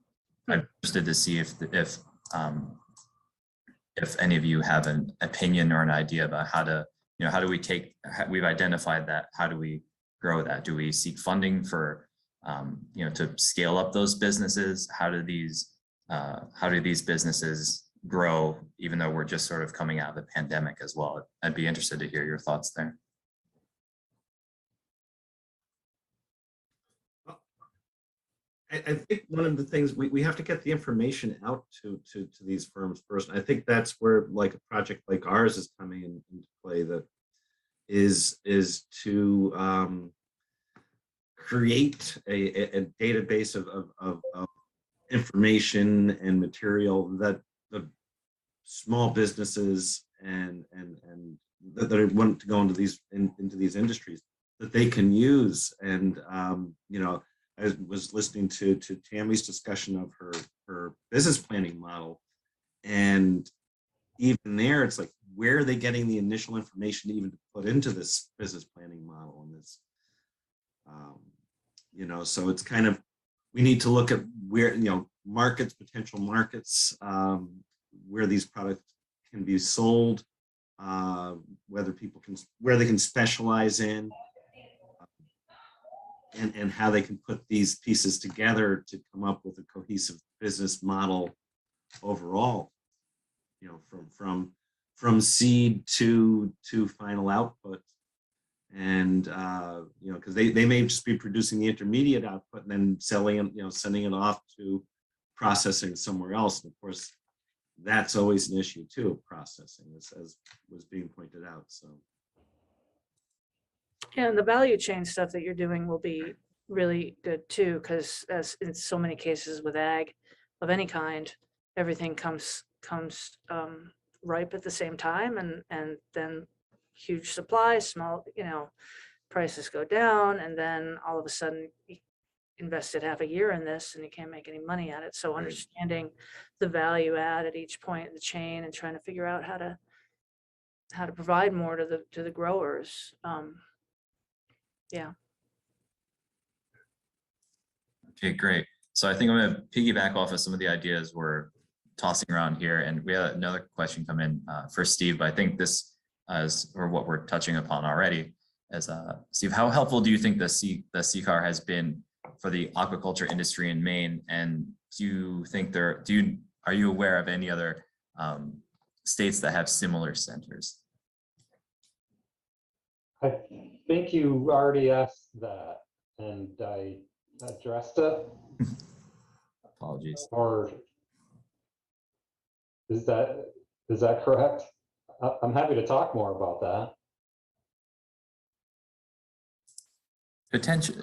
A: I'm interested to see if any of you have an opinion or an idea about how to, you know, how do we we've identified that, how do we grow that? Do we seek funding for, you know, to scale up those businesses? How do these businesses grow, even though we're just sort of coming out of the pandemic as well? I'd be interested to hear your thoughts there.
C: I think one of the things we have to get the information out to these firms first. And I think that's where like a project like ours is coming into play, that is to create a database of information and material that the small businesses and that are want to go into these industries, that they can use. And you know, I was listening to Tammy's discussion of her business planning model, and even there, it's like, where are they getting the initial information even to put into this business planning model? And this, you know, so it's kind of, we need to look at where, you know, markets, potential markets, where these products can be sold, whether people can, where they can specialize in, and how they can put these pieces together to come up with a cohesive business model overall, you know, from seed to final output. And you know, because they may just be producing the intermediate output and then selling it, you know, sending it off to processing somewhere else. And of course, that's always an issue too, processing, as was being pointed out. So
B: Yeah, and the value chain stuff that you're doing will be really good too, because as in so many cases with ag of any kind, everything comes ripe at the same time, and then huge supply, small, you know, prices go down, and then all of a sudden you invested half a year in this and you can't make any money at it. So understanding the value add at each point in the chain and trying to figure out how to provide more to the growers. Yeah.
A: Okay, great. So I think I'm going to piggyback off of some of the ideas we're tossing around here, and we had another question come in for Steve, but I think this is, or what we're touching upon already, as Steve, how helpful do you think the CCAR has been for the aquaculture industry in Maine? And do you think are you aware of any other states that have similar centers?
D: I think you already asked that, and I addressed it.
A: Apologies.
D: Or is that correct? I'm happy to talk more about that.
A: Potential,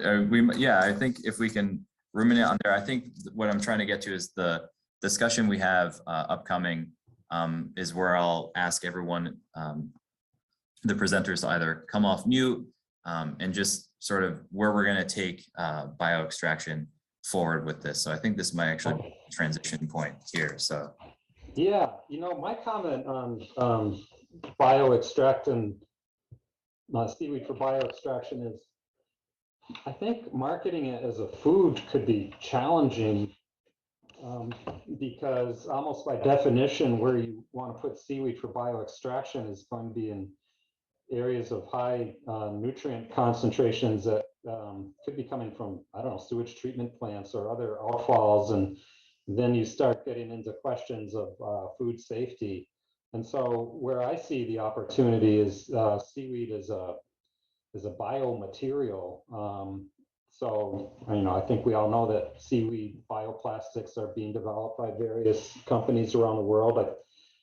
A: yeah, I think if we can ruminate on there, I think what I'm trying to get to is the discussion we have upcoming is where I'll ask everyone, the presenters, to either come off mute and just sort of where we're going to take bioextraction forward with this. So I think this might actually be a transition point here. So
D: yeah, you know, my comment on bioextracting seaweed for bioextraction is, I think marketing it as a food could be challenging because almost by definition, where you want to put seaweed for bioextraction is going to be in areas of high nutrient concentrations that could be coming from, I don't know, sewage treatment plants or other outfalls. And then you start getting into questions of food safety. And so where I see the opportunity is seaweed as a biomaterial. So, you know, I think we all know that seaweed bioplastics are being developed by various companies around the world.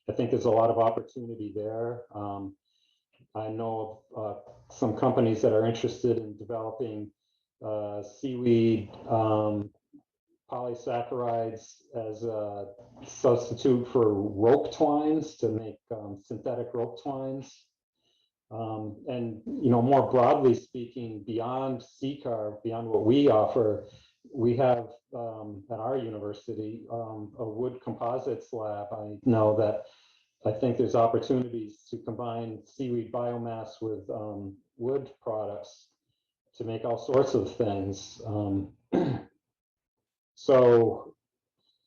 D: I think there's a lot of opportunity there. I know of some companies that are interested in developing seaweed polysaccharides as a substitute for rope twines to make synthetic rope twines. And, you know, more broadly speaking, beyond CCAR, beyond what we offer, we have at our university a wood composites lab. I know that I think there's opportunities to combine seaweed biomass with wood products to make all sorts of things. So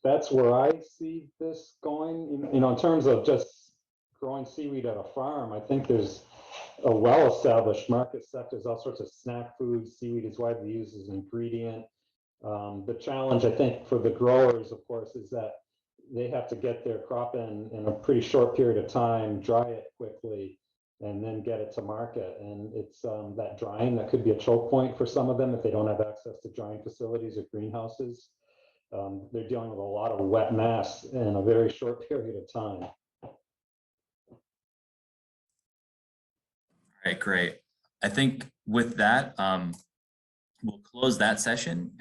D: that's where I see this going. You know, in terms of just growing seaweed at a farm, I think there's a well-established market sector. There's all sorts of snack foods. Seaweed is widely used as an ingredient. The challenge, I think, for the growers, of course, is that they have to get their crop in a pretty short period of time, dry it quickly, and then get it to market. And it's that drying that could be a choke point for some of them if they don't have access to drying facilities or greenhouses. They're dealing with a lot of wet mass in a very short period of time.
A: All right, great. I think with that, we'll close that session.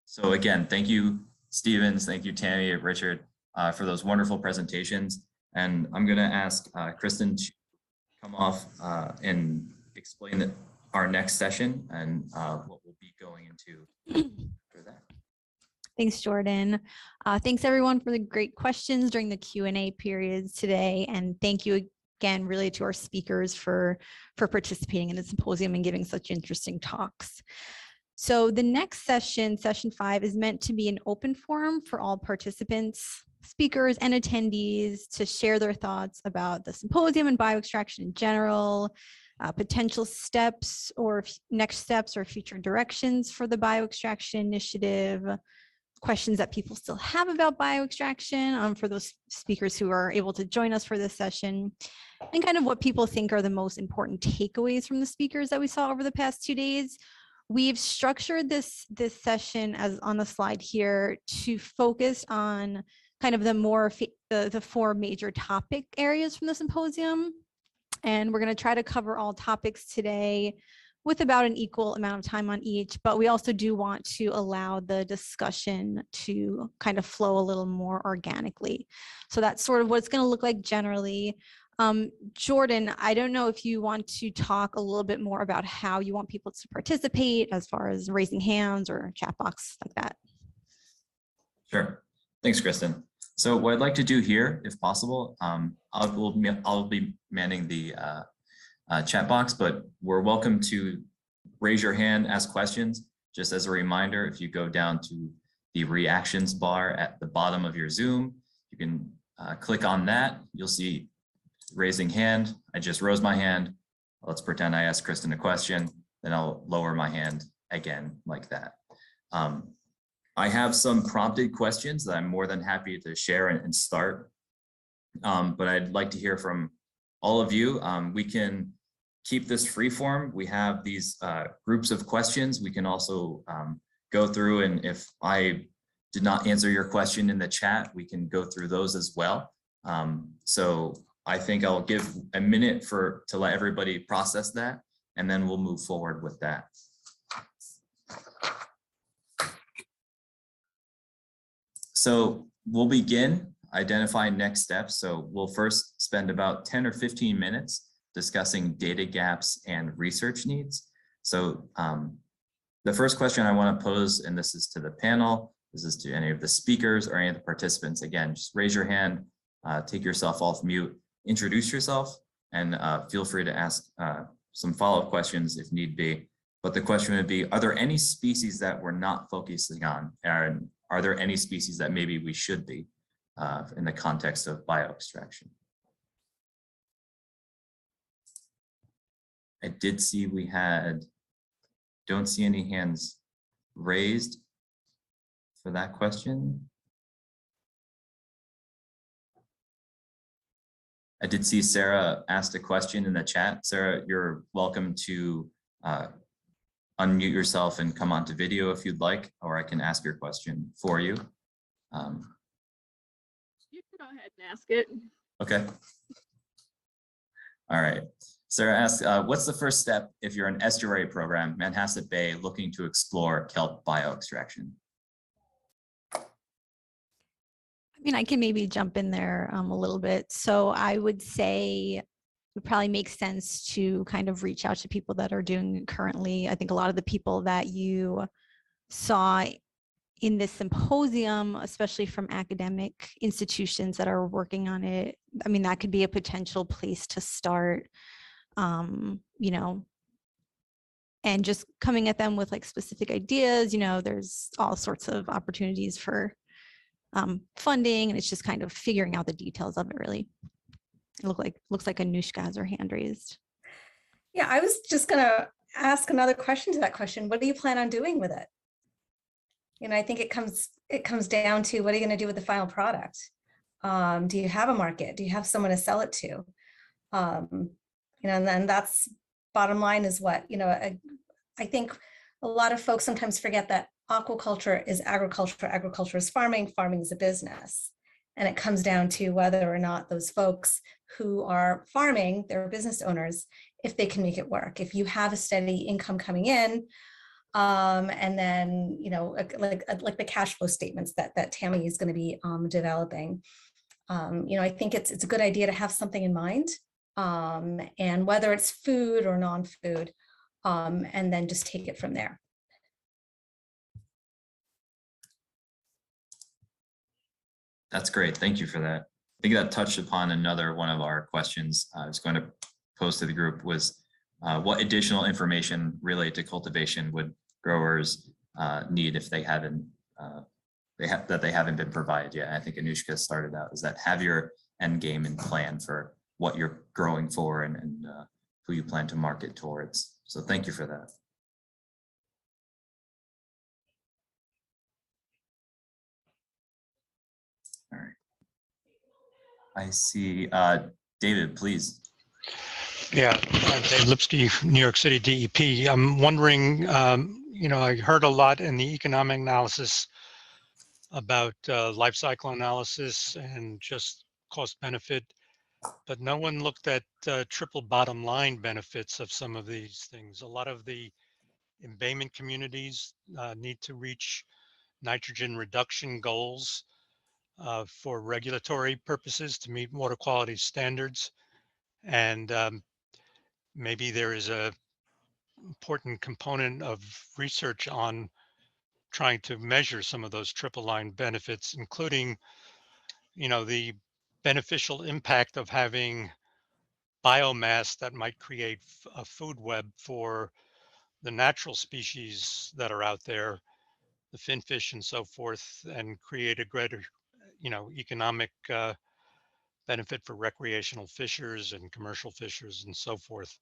A: So again, thank you, Stevens, thank you, Tammy, Richard, for those wonderful presentations. And I'm going to ask Kristin to come off and explain our next session and what we'll be going into for that.
G: Thanks, Jordan. Thanks everyone for the great questions during the Q&A periods today. And thank you again, really, to our speakers for participating in the symposium and giving such interesting talks. So the next session, session 5, is meant to be an open forum for all participants, speakers, and attendees to share their thoughts about the symposium and bioextraction in general, potential steps or next steps or future directions for the bioextraction initiative, questions that people still have about bioextraction for those speakers who are able to join us for this session, and kind of what people think are the most important takeaways from the speakers that we saw over the past 2 days. We've structured this session, as on the slide here, to focus on kind of the 4 major topic areas from the symposium. And we're going to try to cover all topics today with about an equal amount of time on each, but we also do want to allow the discussion to kind of flow a little more organically. So that's sort of what it's going to look like generally. Jordan, I don't know if you want to talk a little bit more about how you want people to participate as far as raising hands or chat box like that.
A: Sure. Thanks, Kristin. So what I'd like to do here, if possible, I'll be manning the chat box, but we're welcome to raise your hand, ask questions. Just as a reminder, if you go down to the reactions bar at the bottom of your Zoom, you can click on that. You'll see raising hand. I just rose my hand. Let's pretend I asked Kristin a question, then I'll lower my hand again like that. I have some prompted questions that I'm more than happy to share and start, but I'd like to hear from all of you. We can keep this free form. We have these groups of questions. We can also go through, and if I did not answer your question in the chat, we can go through those as well. So I think I'll give a minute to let everybody process that, and then we'll move forward with that. So we'll begin identifying next steps. So we'll first spend about 10 or 15 minutes discussing data gaps and research needs. So the first question I want to pose, and this is to the panel, this is to any of the speakers or any of the participants. Again, just raise your hand, take yourself off mute, introduce yourself, and feel free to ask some follow-up questions if need be. But the question would be, are there any species that we're not focusing on? And are there any species that maybe we should be in the context of bioextraction? I did see we don't see any hands raised for that question. I did see Sarah asked a question in the chat. Sarah, you're welcome to unmute yourself and come onto video if you'd like, or I can ask your question for you.
H: You can go ahead and ask it.
A: Okay. All right. Sarah asks, what's the first step if you're an estuary program, Manhasset Bay, looking to explore kelp bioextraction?
G: I mean, I can maybe jump in there a little bit. So I would say it would probably make sense to kind of reach out to people that are doing it currently. I think a lot of the people that you saw in this symposium, especially from academic institutions that are working on it, I mean, that could be a potential place to start, you know, and just coming at them with like specific ideas. You know, there's all sorts of opportunities for funding, and it's just kind of figuring out the details of it, really. It looks like Anushka has her hand raised.
I: Yeah, I was just going to ask another question to that question. What do you plan on doing with it? You know, I think it comes down to, what are you going to do with the final product? Do you have a market? Do you have someone to sell it to? And then that's bottom line is what, I think a lot of folks sometimes forget that aquaculture is agriculture, agriculture is farming, farming is a business. And it comes down to whether or not those folks who are farming, they're business owners, if they can make it work. If you have a steady income coming in, and then, like the cash flow statements that Tammy is going to be developing. I think it's a good idea to have something in mind, and whether it's food or non-food, and then just take it from there.
A: That's great. Thank you for that. I think that touched upon another one of our questions I was going to pose to the group was what additional information related to cultivation would growers need if they haven't been provided yet. I think Anushka started out is that have your end game and plan for what you're growing for and who you plan to market towards. So thank you for that. All right. I see David, please.
J: Yeah, Dave Lipsky, New York City DEP. I'm wondering, I heard a lot in the economic analysis about life cycle analysis and just cost benefit, but no one looked at triple bottom line benefits of some of these things. A lot of the embayment communities need to reach nitrogen reduction goals for regulatory purposes to meet water quality standards. And maybe there is a important component of research on trying to measure some of those triple line benefits, including, the beneficial impact of having biomass that might create a food web for the natural species that are out there, the finfish and so forth, and create a greater, economic benefit for recreational fishers and commercial fishers and so forth.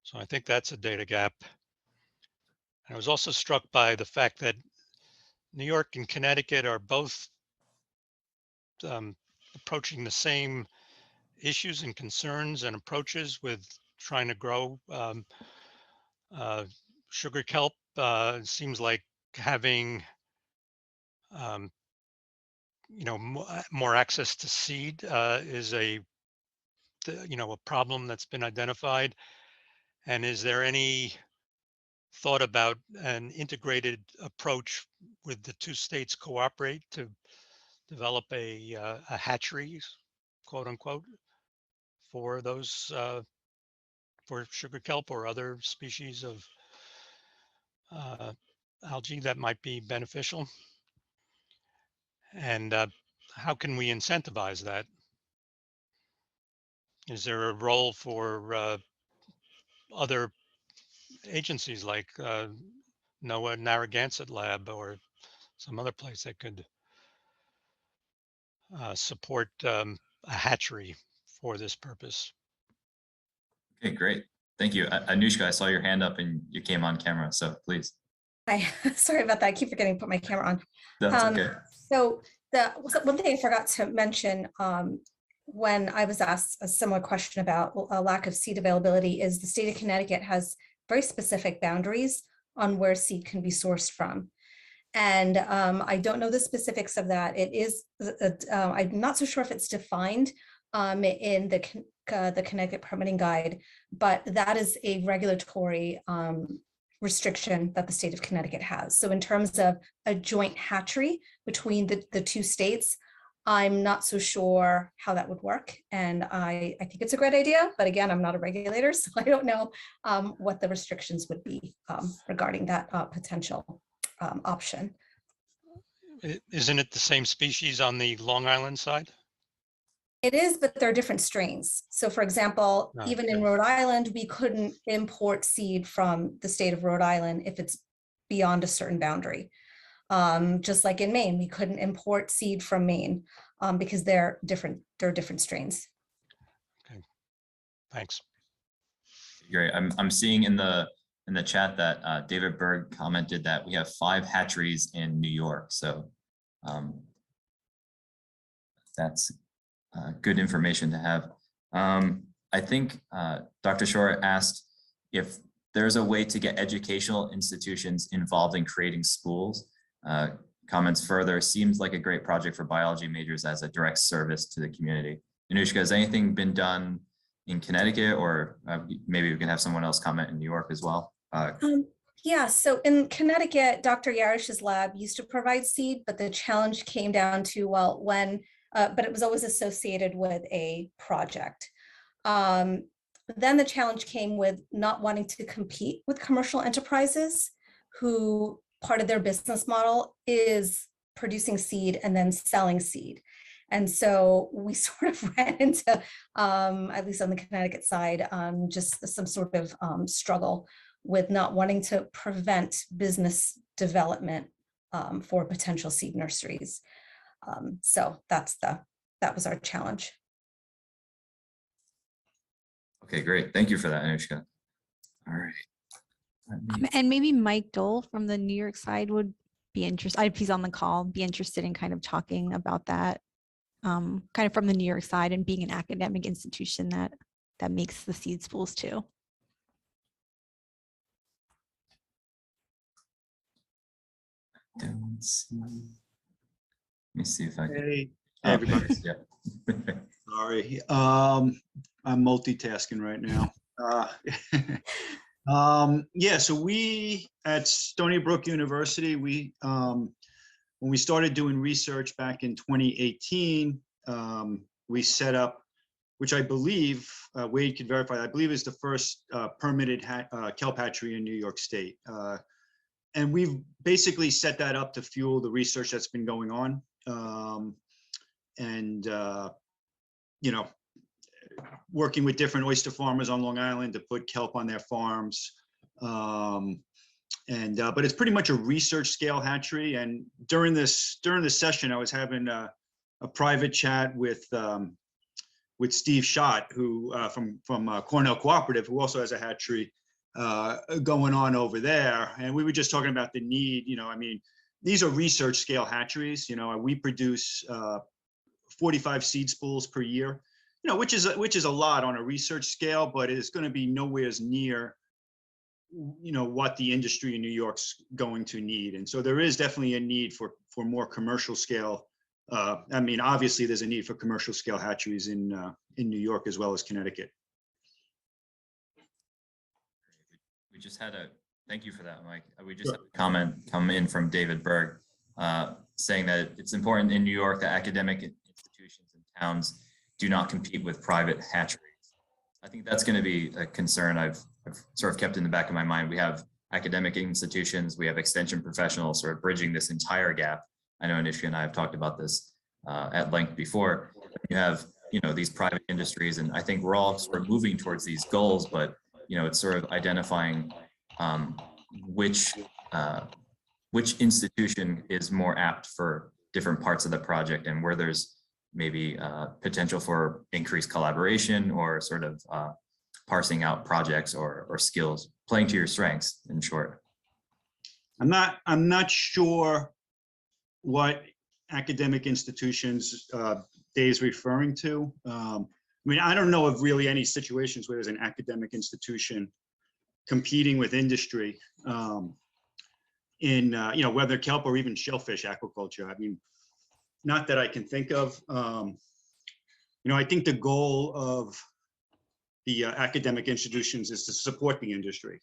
J: So I think that's a data gap. And I was also struck by the fact that New York and Connecticut are both approaching the same issues and concerns and approaches with trying to grow sugar kelp. It seems like having more access to seed is a problem that's been identified. And is there any thought about an integrated approach with the two states cooperate to develop a hatchery, quote unquote, for those for sugar kelp or other species of algae that might be beneficial? And how can we incentivize that? Is there a role for other agencies like NOAA Narragansett Lab or some other place that could support a hatchery for this purpose?
A: Okay, great. Thank you. Anushka, I saw your hand up and you came on camera, so please.
I: Hi, sorry about that. I keep forgetting to put my camera on.
A: That's okay.
I: So one thing I forgot to mention when I was asked a similar question about a lack of seed availability is the state of Connecticut has very specific boundaries on where seed can be sourced from. And I don't know the specifics of that. It is, I'm not so sure if it's defined in the Connecticut permitting guide, but that is a regulatory restriction that the state of Connecticut has. So in terms of a joint hatchery between the two states, I'm not so sure how that would work. And I think it's a great idea, but again, I'm not a regulator, so I don't know what the restrictions would be regarding that potential option.
J: Isn't it the same species on the Long Island side?
I: It is, but there are different strains. So for example, even in Rhode Island, we couldn't import seed from the state of Rhode Island if it's beyond a certain boundary. Just like in Maine, we couldn't import seed from Maine because they're different strains.
J: Okay, thanks.
A: Great. I'm seeing in the chat that David Berg commented that we have 5 hatcheries in New York. So that's good information to have. I think Dr. Shore asked if there's a way to get educational institutions involved in creating schools. Comments further, seems like a great project for biology majors as a direct service to the community. Anushka, has anything been done in Connecticut, or maybe we can have someone else comment in New York as well?
I: Yeah, so in Connecticut, Dr. Yarish's lab used to provide seed, but the challenge came down to, well, when, but it was always associated with a project. Then the challenge came with not wanting to compete with commercial enterprises who part of their business model is producing seed and then selling seed. And so we sort of ran into, at least on the Connecticut side, just some sort of struggle with not wanting to prevent business development for potential seed nurseries. So that was our challenge.
A: Okay, great. Thank you for that, Anushka. All right.
G: And maybe Mike Dole from the New York side would be interested, if he's on the call, be interested in kind of talking about that, kind of from the New York side and being an academic institution that makes the seed schools too.
A: Don't see. Let me see if I can.
K: Hey, everybody.
A: Yeah.
K: Sorry. I'm multitasking right now. Yeah, so we at Stony Brook University, when we started doing research back in 2018, we set up, which I believe, Wade could verify, I believe is the first permitted kelp hatchery in New York State. And we've basically set that up to fuel the research that's been going on. You know, working with different oyster farmers on Long Island to put kelp on their farms. But it's pretty much a research scale hatchery. And during this session, I was having a private chat with Steve Schott, who from Cornell Cooperative, who also has a hatchery going on over there. And we were just talking about the need, you know, I mean, these are research scale hatcheries. You know, we produce 45 seed spools per year, you know, which is a lot on a research scale, but it's going to be nowhere near, you know, what the industry in New York's going to need. And so there is definitely a need for more commercial scale. I mean, obviously there's a need for commercial scale hatcheries in New York as well as Connecticut.
A: We just had thank you for that, Mike. We just had a comment come in from David Berg saying that it's important in New York that academic institutions and towns do not compete with private hatcheries. I think that's going to be a concern I've sort of kept in the back of my mind. We have academic institutions, we have extension professionals sort of bridging this entire gap. I know Anushka and I have talked about this at length before. You have, you know, these private industries, and I think we're all sort of moving towards these goals, but you know, it's sort of identifying which institution is more apt for different parts of the project, and where there's maybe potential for increased collaboration or sort of parsing out projects or skills, playing to your strengths, in short.
K: I'm not sure what academic institutions Dave's referring to. I mean, I don't know of really any situations where there's an academic institution competing with industry in, you know, whether kelp or even shellfish aquaculture. I mean, not that I can think of. You know, I think the goal of the academic institutions is to support the industry.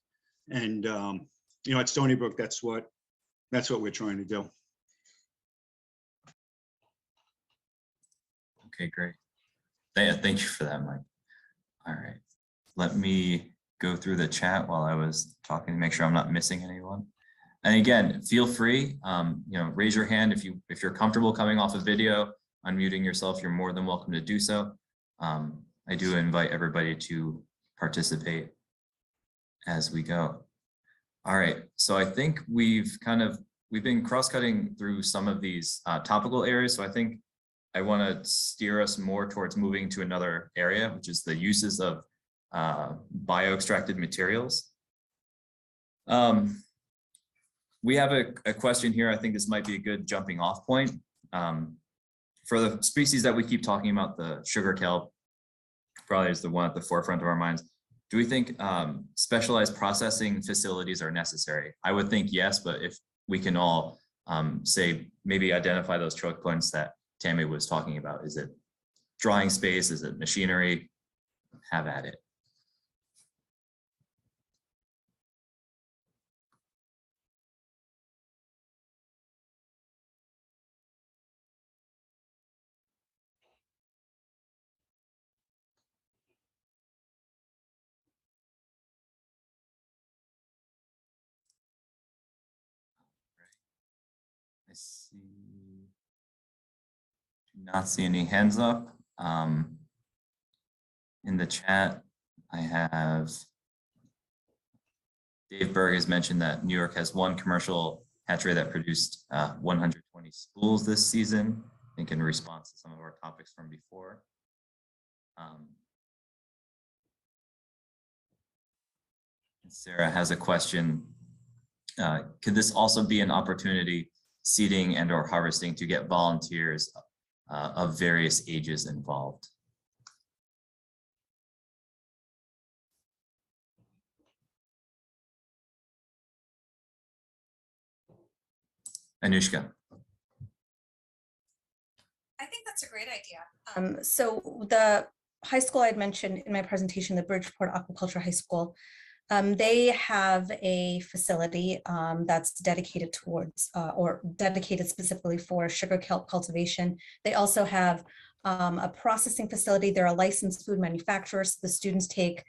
K: And, you know, at Stony Brook, that's what we're trying to do.
A: Okay, great. Thank you for that, Mike. All right, let me go through the chat while I was talking to make sure I'm not missing anyone. And again, feel free, you know, raise your hand if you're comfortable coming off a video, unmuting yourself. You're more than welcome to do so. I do invite everybody to participate as we go. All right, so I think we've been cross-cutting through some of these topical areas. So I think I want to steer us more towards moving to another area, which is the uses of bioextracted materials. We have a question here. I think this might be a good jumping off point. For the species that we keep talking about, the sugar kelp, probably is the one at the forefront of our minds. Do we think specialized processing facilities are necessary? I would think yes, but if we can all say, maybe identify those choke points that Tammy was talking about. Is it drying space? Is it machinery? Have at it. I see, do not see any hands up. In the chat, I have Dave Berg has mentioned that New York has one commercial hatchery that produced 120 schools this season, I think in response to some of our topics from before. Sarah has a question. Could this also be an opportunity, seeding and or harvesting, to get volunteers of various ages involved? Anushka.
I: I think that's a great idea. So the high school I'd mentioned in my presentation, the Bridgeport Aquaculture High School, they have a facility that's dedicated towards or dedicated specifically for sugar kelp cultivation. They also have a processing facility. They're a licensed food manufacturer. So the students take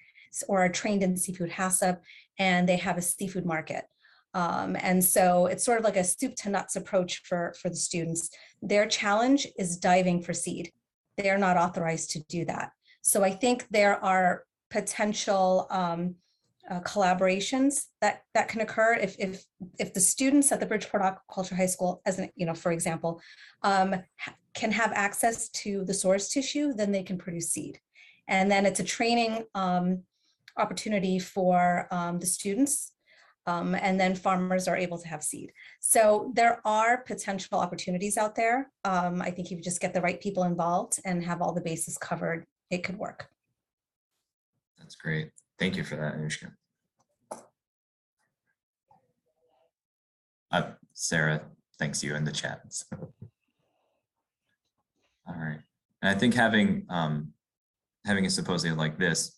I: or are trained in seafood HACCP, and they have a seafood market. And so it's sort of like a soup to nuts approach for the students. Their challenge is diving for seed. They are not authorized to do that. So I think there are potential collaborations that can occur if the students at the Bridgeport Aquaculture High School, as an, for example, can have access to the source tissue, then they can produce seed. And then it's a training opportunity for the students. And then farmers are able to have seed. So there are potential opportunities out there. I think if you just get the right people involved and have all the bases covered, it could work.
A: That's great. Thank you for that, Anushka. Sarah thanks you in the chat. So. All right. And I think having a symposium like this,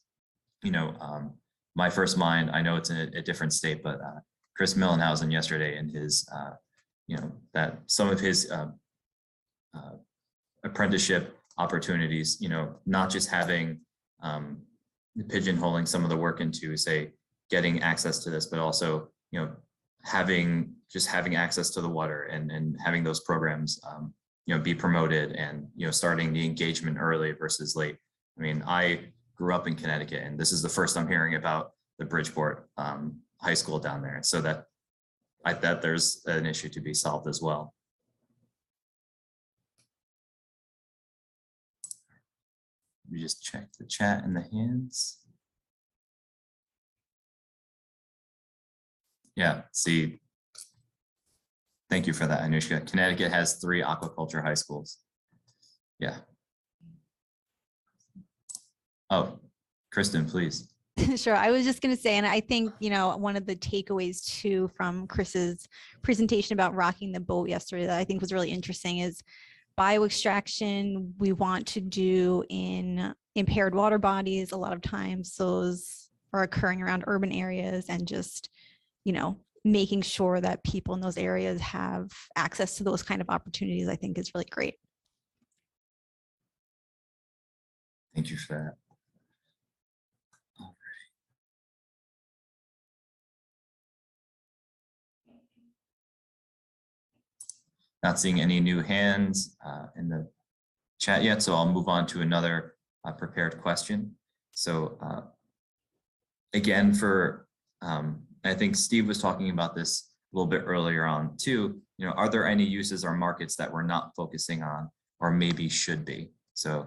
A: my first mind, I know it's in a different state, but Chris Millenhausen yesterday in his, that some of his apprenticeship opportunities, not just having pigeonholing some of the work into, say, getting access to this, but also, having access to the water and having those programs, be promoted and, starting the engagement early versus late. I mean, I grew up in Connecticut, and this is the first I'm hearing about the Bridgeport High School down there. So that there's an issue to be solved as well. We just check the chat and the hands. Yeah, see, thank you for that, Anushka. Connecticut has 3 aquaculture high schools. Yeah. Oh, Kristin, please.
G: Sure. I was just going to say, and I think, one of the takeaways too from Chris's presentation about rocking the boat yesterday that I think was really interesting is bioextraction we want to do in impaired water bodies. A lot of times those are occurring around urban areas, and just, making sure that people in those areas have access to those kind of opportunities, I think is really great.
A: Thank you for that. Not seeing any new hands in the chat yet, so I'll move on to another prepared question. So again, I think Steve was talking about this a little bit earlier on too. Are there any uses or markets that we're not focusing on or maybe should be? So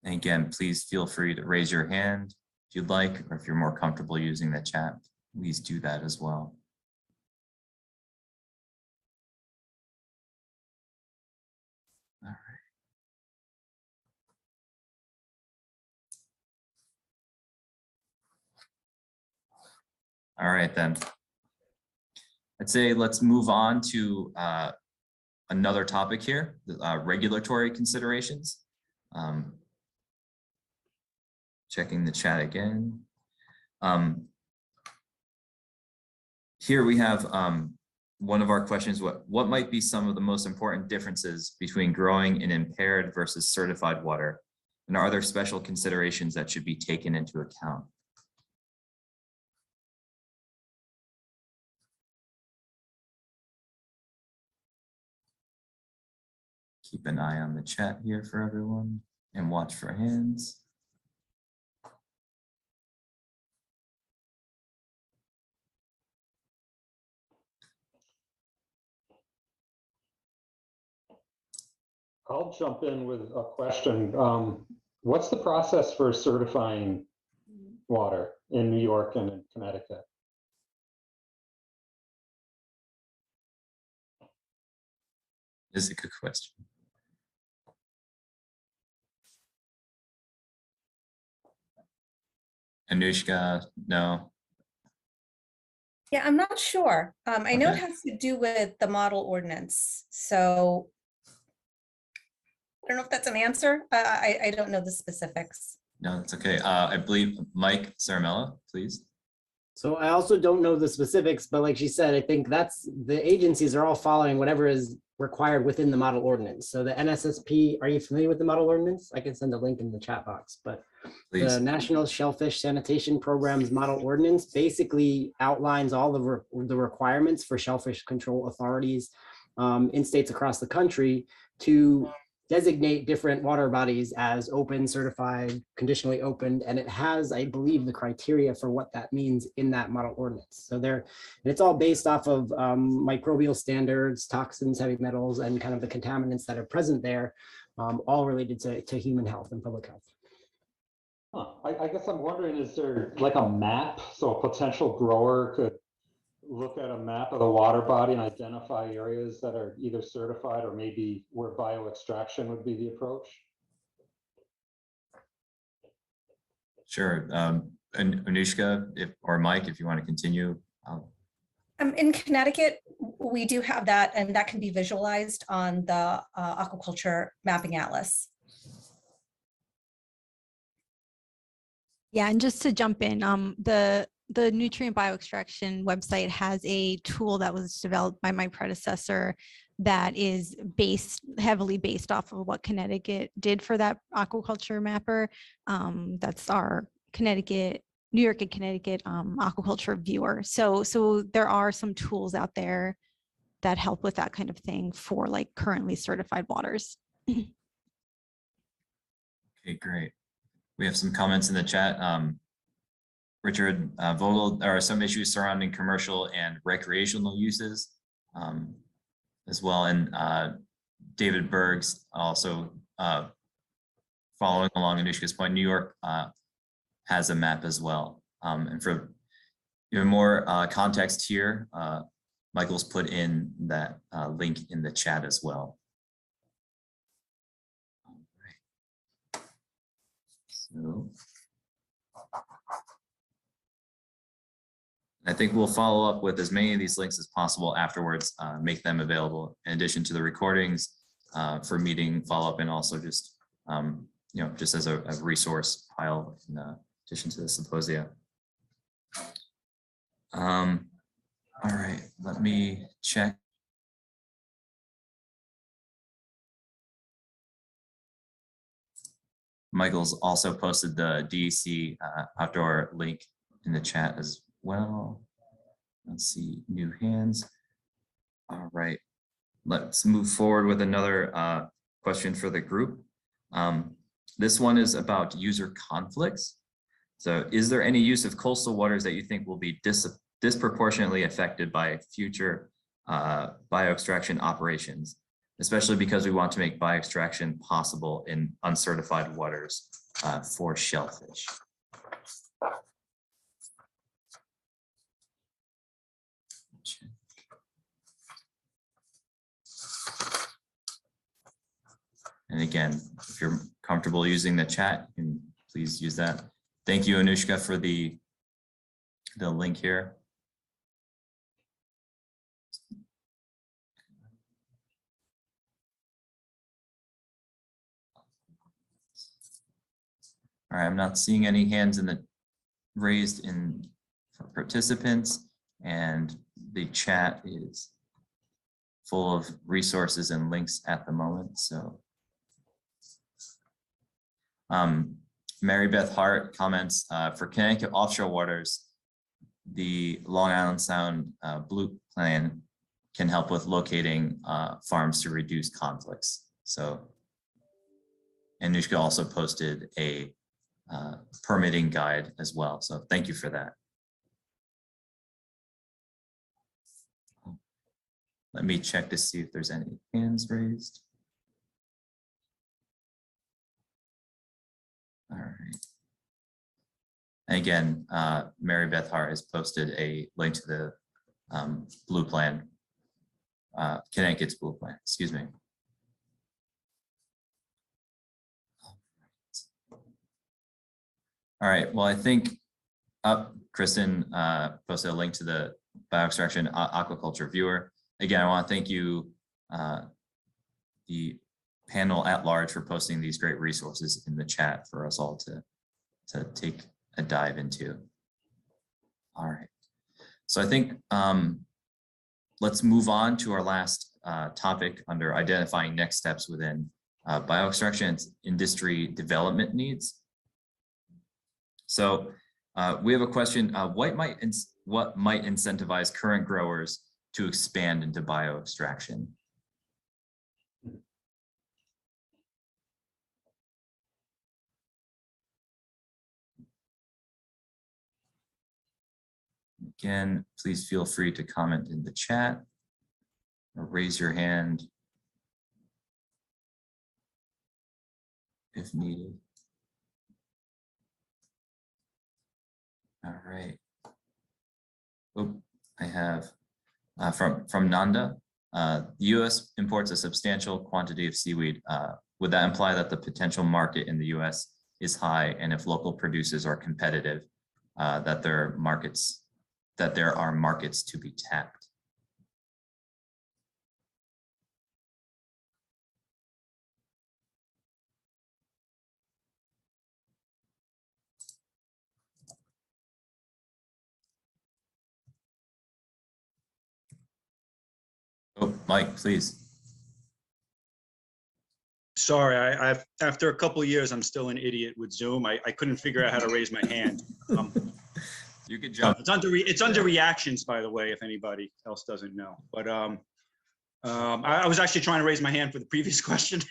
A: and again, please feel free to raise your hand if you'd like, or if you're more comfortable using the chat, please do that as well. All right. All right, then. I'd say let's move on to another topic here, regulatory considerations. Checking the chat again. Here we have one of our questions, what might be some of the most important differences between growing in impaired versus certified water? And are there special considerations that should be taken into account? Keep an eye on the chat here for everyone and watch for hands.
D: I'll jump in with a question. What's the process for certifying water in New York and in Connecticut?
A: This is a good question. Anushka, no.
I: Yeah, I'm not sure. I know it
A: Okay.
I: has to do with the model ordinance. So I don't know if that's an answer. I don't know the specifics.
A: No, that's okay. I believe Mike Saramella, please.
L: So I also don't know the specifics, but like she said, I think that's the agencies are all following whatever is required within the model ordinance. So the NSSP, are you familiar with the model ordinance? I can send a link in the chat box, but
A: Please.
L: the National Shellfish Sanitation Program's model ordinance basically outlines all the requirements for shellfish control authorities in states across the country to designate different water bodies as open, certified, conditionally opened, and it has, I believe, the criteria for what that means in that model ordinance. So and it's all based off of microbial standards, toxins, heavy metals, and kind of the contaminants that are present there, all related to human health and public health.
D: Huh. I guess I'm wondering, is there like a map so a potential grower could look at a map of the water body and identify areas that are either certified or maybe where bioextraction would be the approach?
A: Sure. And Anushka, or Mike, if you want to continue.
I: In Connecticut, we do have that, and that can be visualized on the Aquaculture Mapping Atlas.
G: Yeah, and just to jump in, the nutrient bioextraction website has a tool that was developed by my predecessor that is heavily based off of what Connecticut did for that aquaculture mapper. That's our New York and Connecticut aquaculture viewer. So there are some tools out there that help with that kind of thing for like currently certified waters.
A: Okay, great. We have some comments in the chat. Richard Vogel, there are some issues surrounding commercial and recreational uses as well. And David Bergs also following along Anushka's point, New York has a map as well. And for even more context here, Michael's put in that link in the chat as well. All right. So I think we'll follow up with as many of these links as possible afterwards, make them available in addition to the recordings for meeting follow-up, and also just, just as a resource pile in addition to the symposia. All right, let me check. Michael's also posted the DEC outdoor link in the chat as well. Let's see, new hands. All right, let's move forward with another question for the group. This one is about user conflicts. So is there any use of coastal waters that you think will be disproportionately affected by future bioextraction operations, especially because we want to make bioextraction possible in uncertified waters for shellfish? And again, if you're comfortable using the chat, you can please use that. Thank you, Anushka, for the link here. All right, I'm not seeing any hands raised for participants, and the chat is full of resources and links at the moment. So Mary Beth Hart comments, for Connecticut offshore waters, the Long Island Sound Blue Plan can help with locating farms to reduce conflicts. So, and Anushka also posted a permitting guide as well. So thank you for that. Let me check to see if there's any hands raised. All right. And again, Mary Beth Hart has posted a link to the Blue Plan, Connecticut's Blue Plan, excuse me. All right, well, I think Kristin posted a link to the Bioextraction Aquaculture viewer. Again, I want to thank you, the panel at large, for posting these great resources in the chat for us all to take a dive into. All right, so I think let's move on to our last topic under identifying next steps within bioextraction industry development needs. So we have a question, what might incentivize current growers to expand into bioextraction? Again, please feel free to comment in the chat or raise your hand if needed. All right. Oh, I have from Nanda. The U.S. imports a substantial quantity of seaweed. Would that imply that the potential market in the U.S. is high, and if local producers are competitive, that there are markets to be tapped? Oh, Mike, please.
K: Sorry, after a couple of years, I'm still an idiot with Zoom. I couldn't figure out how to raise my hand.
A: You could jump.
K: It's under reactions, by the way, if anybody else doesn't know. But I was actually trying to raise my hand for the previous question,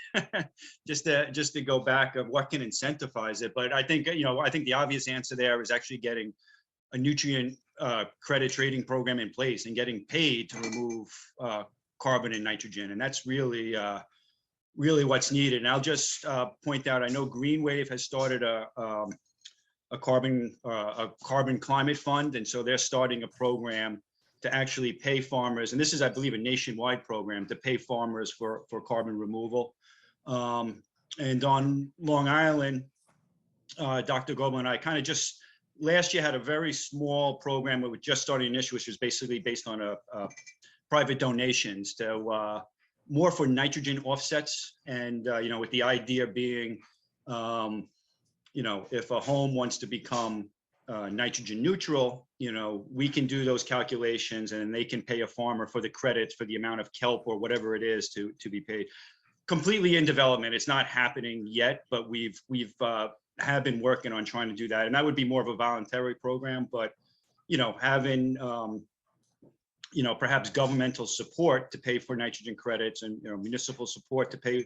K: just to go back of what can incentivize it. But I think the obvious answer there is actually getting a nutrient credit trading program in place and getting paid to remove carbon and nitrogen, and that's really what's needed. And I'll just point out, I know Green Wave has started a carbon climate fund, and so they're starting a program to actually pay farmers, and this is, I believe, a nationwide program to pay farmers for carbon removal. And on Long Island, Dr. Goebel and I kind of just last year had a very small program where we just started initially, which was basically based on private donations to more for nitrogen offsets, and with the idea being, if a home wants to become nitrogen neutral, we can do those calculations, and they can pay a farmer for the credits for the amount of kelp or whatever it is to be paid. Completely in development. It's not happening yet, but we've have been working on trying to do that, and that would be more of a voluntary program. But having perhaps governmental support to pay for nitrogen credits, and municipal support to pay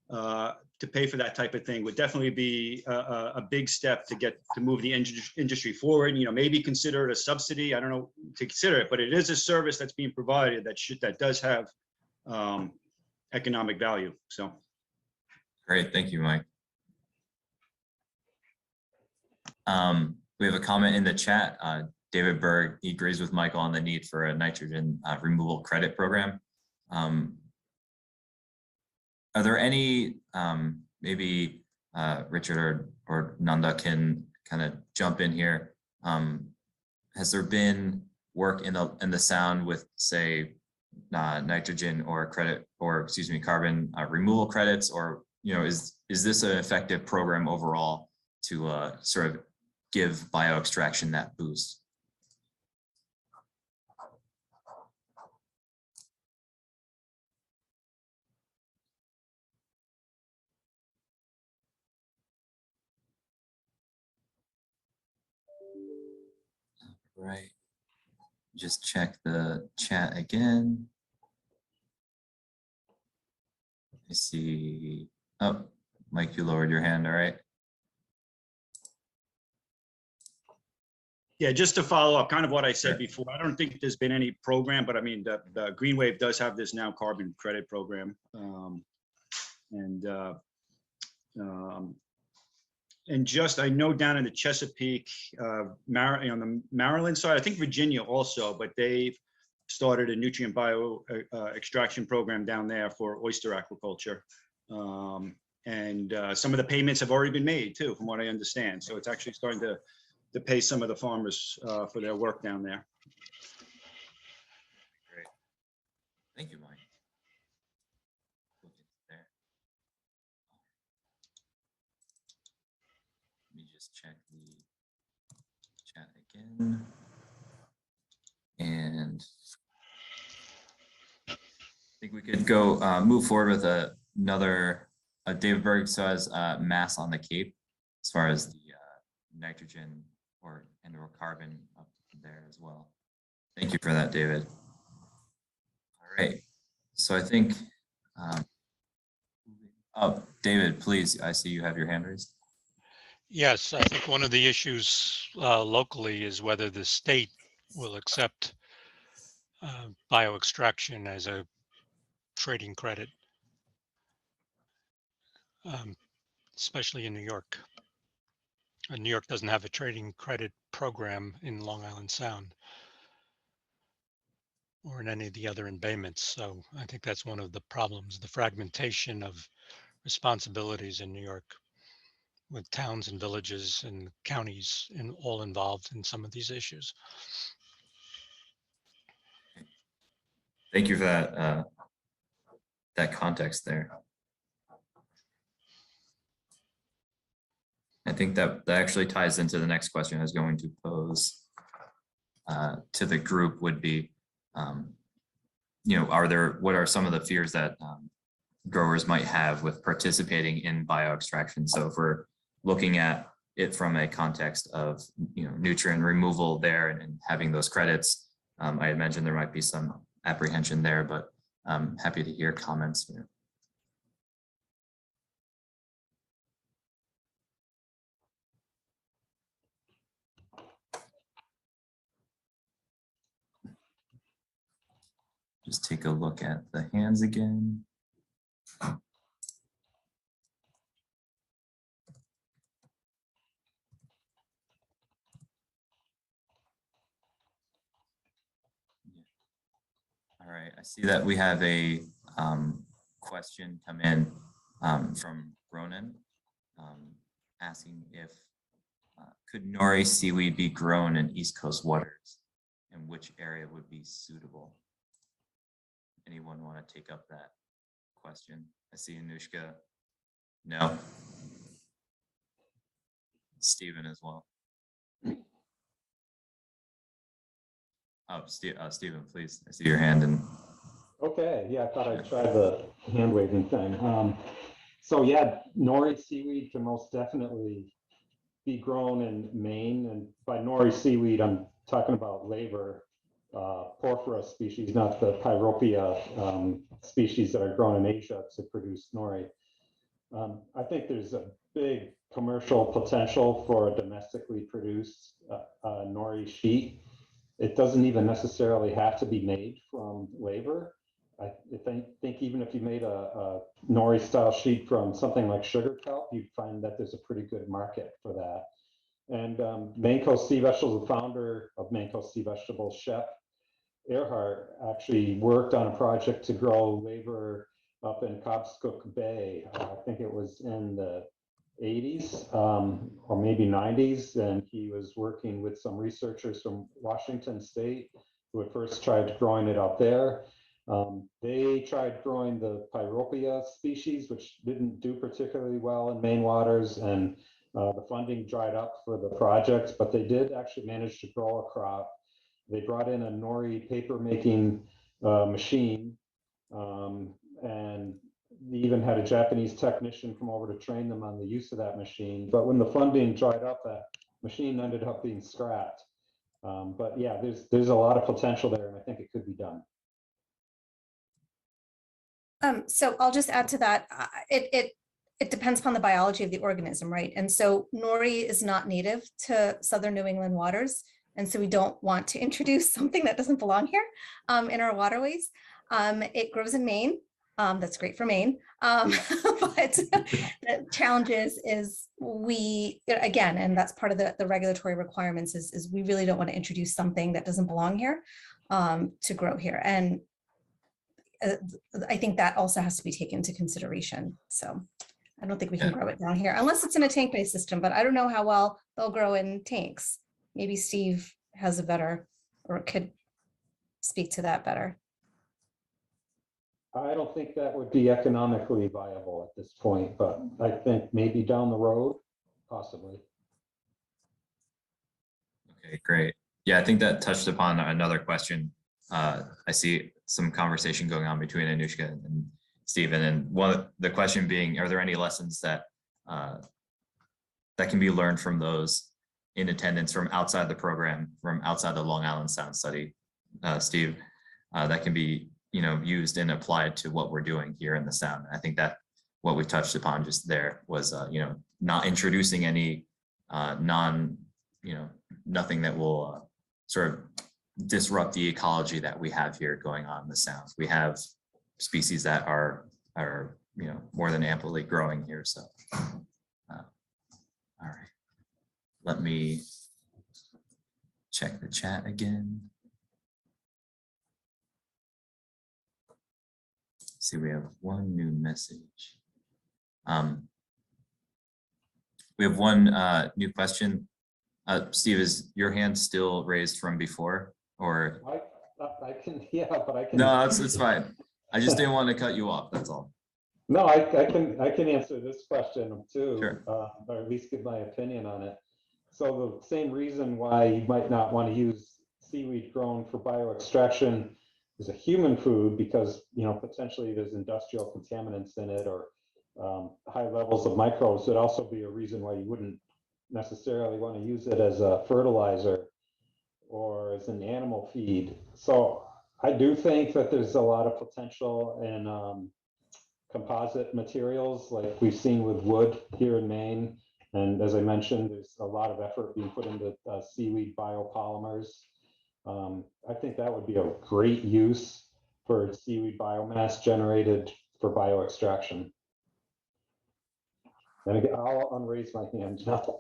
K: for that type of thing would definitely be a big step to move the industry forward. Maybe consider it a subsidy. I don't know to consider it, but it is a service that's being provided that does have economic value. So
A: great, thank you, Mike. We have a comment in the chat. David Berg, he agrees with Michael on the need for a nitrogen removal credit program. are there any, maybe Richard or Nanda can kind of jump in here. Has there been work in the sound with, say, nitrogen or carbon removal credits, or is this an effective program overall to sort of give bioextraction that boost? Right. Just check the chat again. I see. Oh, Mike, you lowered your hand. All right.
K: Yeah, just to follow up, kind of what I said before, I don't think there's been any program, but I mean, the Green Wave does have this now carbon credit program. And just, I know down in the Chesapeake, on the Maryland side, I think Virginia also, but they've started a nutrient extraction program down there for oyster aquaculture. Some of the payments have already been made too, from what I understand. So it's actually starting to pay some of the farmers for their work down there.
A: Great. Thank you, Mike. There. Let me just check the chat again. And I think we could go move forward with another, David Berg says mass on the Cape, as far as the nitrogen or carbon up there as well. Thank you for that, David. All right, so I think, oh, David, please, I see you have your hand raised.
J: Yes, I think one of the issues locally is whether the state will accept bioextraction as a trading credit, especially in New York. New York doesn't have a trading credit program in Long Island Sound or in any of the other embayments. So I think that's one of the problems, the fragmentation of responsibilities in New York, with towns and villages and counties all involved in some of these issues.
A: Thank you for that, that context there. I think that actually ties into the next question I was going to pose to the group would be, what are some of the fears that growers might have with participating in bioextraction? So if we're looking at it from a context of, nutrient removal there and having those credits, I had mentioned there might be some apprehension there, but I'm happy to hear comments here. Just take a look at the hands again. All right, I see that we have a question come in from Ronan asking if could nori seaweed be grown in East Coast waters and which area would be suitable? Anyone want to take up that question? I see Anushka. No. Stephen as well. Oh, Stephen, please. I see your hand. And
D: Okay, yeah, I thought I'd try the hand waving thing. So yeah, nori seaweed can most definitely be grown in Maine, and by nori seaweed, I'm talking about labor porphyra species, not the pyropia species that are grown in Asia to produce nori. I think there's a big commercial potential for a domestically produced nori sheet. It doesn't even necessarily have to be made from labor. I think even if you made a nori style sheet from something like sugar kelp, you'd find that there's a pretty good market for that. And Maine Coast Sea Vegetables, the founder of Maine Coast Sea Vegetables, Chef Earhart, actually worked on a project to grow labor up in Cobscook Bay. I think it was in the 80s or maybe 90s, and he was working with some researchers from Washington State who had first tried growing it up there. They tried growing the Pyropia species, which didn't do particularly well in Maine waters, and the funding dried up for the project, but they did actually manage to grow a crop. They brought in a nori paper making machine, and they even had a Japanese technician come over to train them on the use of that machine. But when the funding dried up, that machine ended up being scrapped. But yeah, there's a lot of potential there, and I think it could be done.
I: So I'll just add to that. It depends upon the biology of the organism, right? And so nori is not native to southern New England waters. And so we don't want to introduce something that doesn't belong here in our waterways. It grows in Maine. That's great for Maine. But the challenge is we, again, and that's part of the regulatory requirements is we really don't want to introduce something that doesn't belong here to grow here. And I think that also has to be taken into consideration. So I don't think we can grow it down here unless it's in a tank-based system, but I don't know how well they'll grow in tanks. Maybe Steve has a better, or could speak to that better.
D: I don't think that would be economically viable at this point, but I think maybe down the road, possibly.
A: Okay, great. Yeah, I think that touched upon another question. I see some conversation going on between Anushka and Stephen, and the question being, are there any lessons that that can be learned from those in attendance from outside the program, from outside the Long Island Sound study, Steve, that can be used and applied to what we're doing here in the Sound? I think that what we touched upon just there was not introducing any nothing that will sort of disrupt the ecology that we have here going on in the Sound. We have species that are more than amply growing here. So all right, let me check the chat again. See, we have one new message. We have one new question. Steve, is your hand still raised from before, or?
D: I can, yeah, but I can.
A: No, it's fine. I just didn't want to cut you off. That's all.
D: No, I can answer this question too,
A: Sure.
D: or at least give my opinion on it. So the same reason why you might not want to use seaweed grown for bioextraction as a human food, because potentially there's industrial contaminants in it or high levels of microbes, would also be a reason why you wouldn't necessarily want to use it as a fertilizer or as an animal feed. So I do think that there's a lot of potential in composite materials like we've seen with wood here in Maine. And as I mentioned, there's a lot of effort being put into seaweed biopolymers. I think that would be a great use for seaweed biomass generated for bioextraction. And again, I'll unraise my hand now.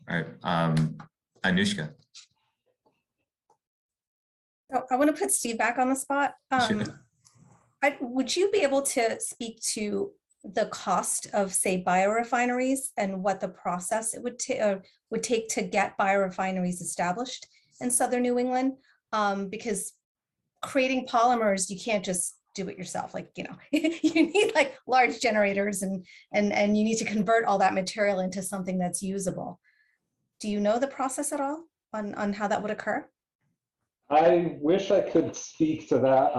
A: All right, Anushka.
I: Oh, I want to put Steve back on the spot.
A: Sure.
I: Would you be able to speak to the cost of, say, biorefineries and what the process it would take to get biorefineries established in southern New England? Because creating polymers, you can't just do it yourself. Like, you need like large generators and you need to convert all that material into something that's usable. Do you know the process at all on how that would occur?
D: I wish I could speak to that.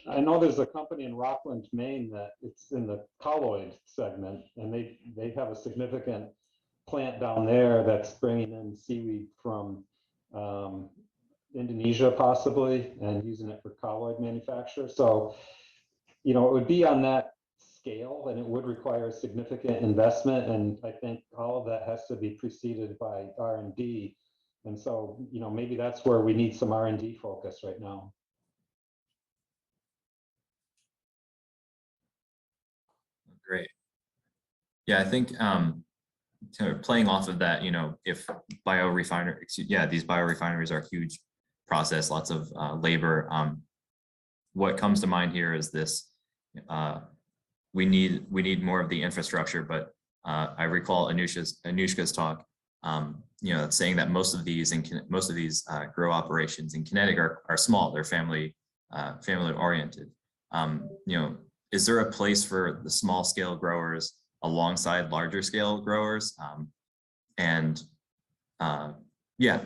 D: I know there's a company in Rockland, Maine that it's in the colloid segment, and they have a significant plant down there that's bringing in seaweed from Indonesia possibly and using it for colloid manufacture. So, it would be on that scale and it would require significant investment. And I think all of that has to be preceded by R&D. And so, maybe that's where we need some R&D focus right now.
A: Great. Yeah, I think kind of playing off of that, if these biorefineries are a huge process, lots of labor. what comes to mind here is this, we need more of the infrastructure, but I recall Anushka's talk, saying that most of these grow operations in Connecticut are small, they're family oriented. Is there a place for the small scale growers alongside larger scale growers?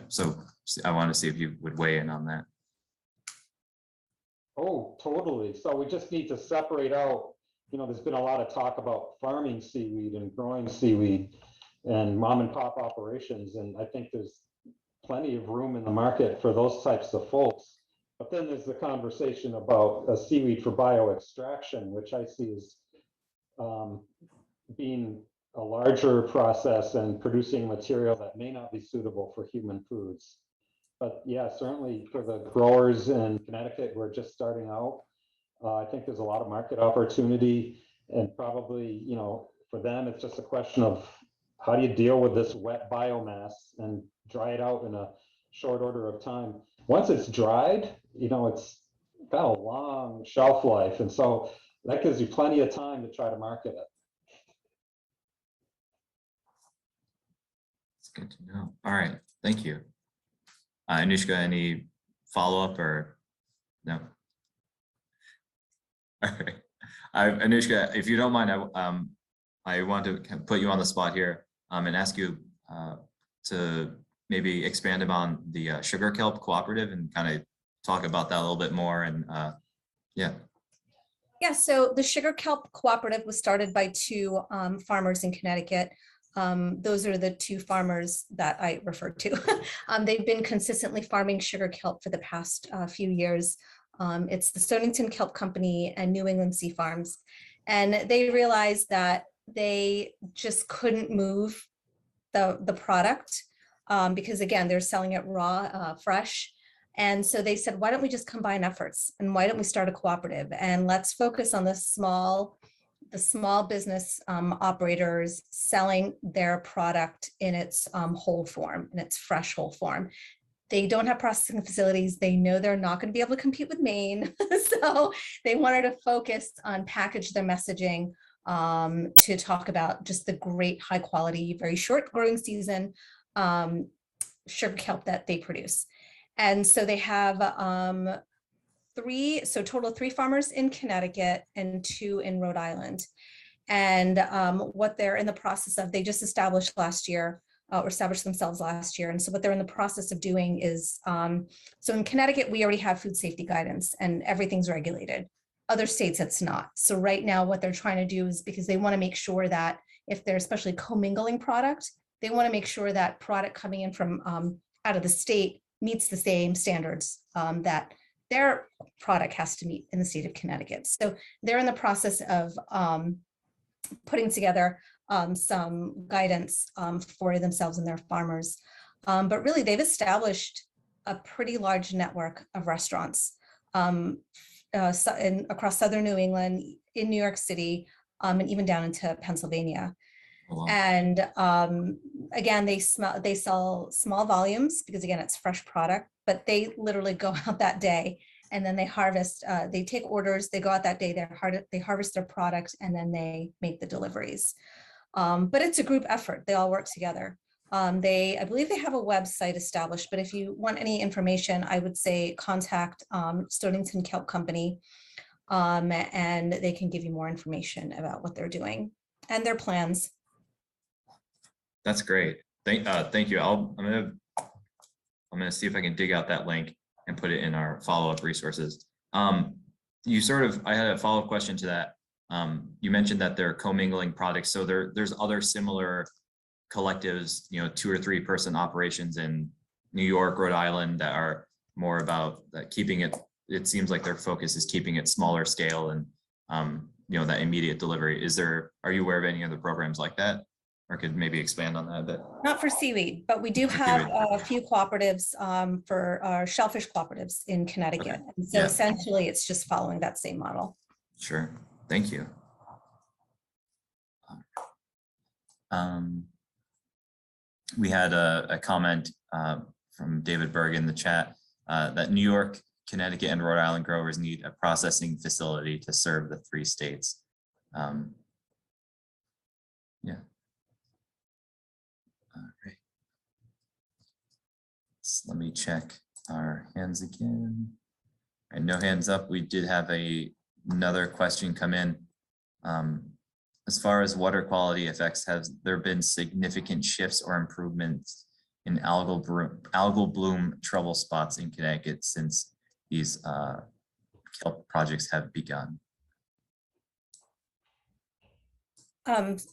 A: So I want to see if you would weigh in on that.
D: Oh, totally. So we just need to separate out, there's been a lot of talk about farming seaweed and growing seaweed and mom and pop operations. And I think there's plenty of room in the market for those types of folks. But then there's the conversation about a seaweed for bioextraction, which I see as being a larger process and producing material that may not be suitable for human foods. But yeah, certainly for the growers in Connecticut, we're just starting out. I think there's a lot of market opportunity, and probably, for them, it's just a question of how do you deal with this wet biomass and dry it out in a short order of time. Once it's dried, it's got a long shelf life. And so that gives you plenty of time to try to market it.
A: It's good to know. All right, thank you. Anushka, any follow-up or no? All right, Anushka, if you don't mind, I want to put you on the spot here and ask you to maybe expand upon the sugar kelp cooperative and kind of talk about that a little bit more. And yeah.
I: Yeah, so the Sugar Kelp Cooperative was started by two farmers in Connecticut. Those are the two farmers that I referred to. They've been consistently farming sugar kelp for the past few years. It's the Stonington Kelp Company and New England Sea Farms. And they realized that they just couldn't move the product because, again, they're selling it raw, fresh. And so they said, why don't we just combine efforts, and why don't we start a cooperative, and let's focus on the small business operators selling their product in its whole form, in its fresh whole form. They don't have processing facilities. They know they're not going to be able to compete with Maine. So they wanted to focus on package their messaging to talk about just the great high quality, very short growing season sugar kelp that they produce. And so they have total 3 farmers in Connecticut and 2 in Rhode Island. And what they're in the process of, they just established last year, or established themselves last year. And so what they're in the process of doing is, so in Connecticut, we already have food safety guidance and everything's regulated. Other states, it's not. So right now what they're trying to do is, because they want to make sure that if they're especially commingling product, they want to make sure that product coming in from out of the state meets the same standards that their product has to meet in the state of Connecticut. So they're in the process of putting together some guidance for themselves and their farmers. But really, they've established a pretty large network of restaurants across southern New England, in New York City, and even down into Pennsylvania. Wow. And again, they sell small volumes because, again, it's fresh product, but they literally go out that day and then they harvest, they take orders, they go out that day, they harvest their product, and then they make the deliveries. But it's a group effort. They all work together. I believe they have a website established, but if you want any information, I would say contact Stonington Kelp Company, and they can give you more information about what they're doing and their plans.
A: That's great. Thank you. I'm gonna see if I can dig out that link and put it in our follow-up resources. I had a follow-up question to that. You mentioned that they're commingling products. So there's other similar collectives, 2 or 3 person operations in New York, Rhode Island that are more about that keeping it. It seems like their focus is keeping it smaller scale and that immediate delivery. Are you aware of any other programs like that? Or could maybe expand on that a bit?
I: Not for seaweed, but we do have a few cooperatives for our shellfish cooperatives in Connecticut. Okay. And so essentially it's just following that same model.
A: Sure, thank you. We had a comment from David Berg in the chat that New York Connecticut and Rhode Island growers need a processing facility to serve the 3 states. Yeah. All right. So let me check our hands again. All right, no hands up. We did have another question come in. As far as water quality effects, has there been significant shifts or improvements in algal bloom trouble spots in Connecticut since these kelp projects have begun?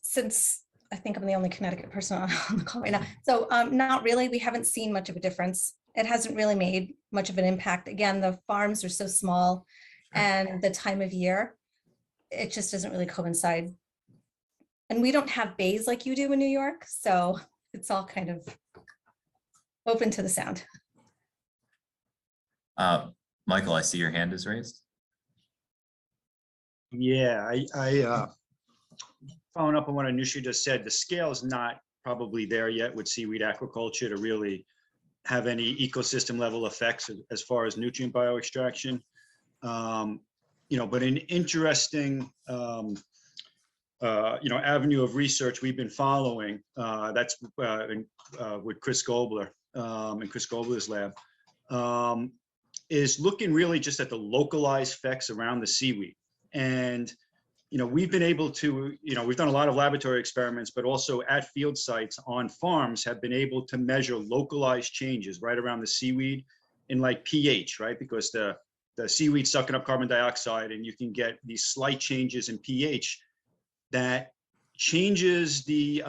I: Since I think I'm the only Connecticut person on the call right now. So not really, we haven't seen much of a difference. It hasn't really made much of an impact. Again, the farms are so small and the time of year, it just doesn't really coincide. And we don't have bays like you do in New York. So it's all kind of open to the sound.
A: Michael, I see your hand is raised.
K: Yeah, I following up on what Anusha just said, the scale is not probably there yet with seaweed aquaculture to really have any ecosystem level effects as far as nutrient bioextraction. But an interesting, avenue of research we've been following, that's with Chris Gobler and Chris Gobler's lab, is looking really just at the localized effects around the seaweed. And we've been able to, we've done a lot of laboratory experiments, but also at field sites on farms have been able to measure localized changes right around the seaweed in like pH, right? Because the seaweed sucking up carbon dioxide, and you can get these slight changes in pH that changes the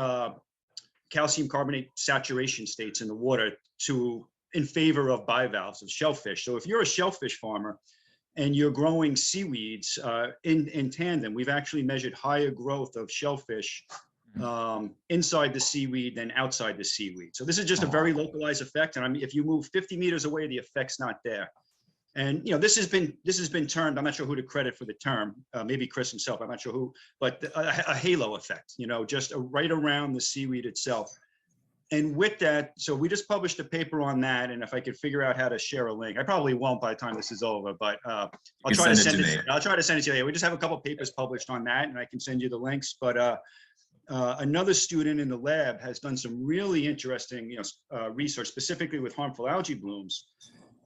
K: calcium carbonate saturation states in the water in favor of bivalves, of shellfish. So if you're a shellfish farmer, and you're growing seaweeds in tandem, we've actually measured higher growth of shellfish inside the seaweed than outside the seaweed. So this is just a very localized effect. And I mean, if you move 50 meters away, the effect's not there. And this has been termed, I'm not sure who to credit for the term, maybe Chris himself, I'm not sure who, but a halo effect, just right around the seaweed itself. And with that, so we just published a paper on that. And if I could figure out how to share a link, I probably won't by the time this is over, but I'll try to send it to you. I'll try to send it to you. We just have a couple of papers published on that, and I can send you the links. But another student in the lab has done some really interesting research, specifically with harmful algae blooms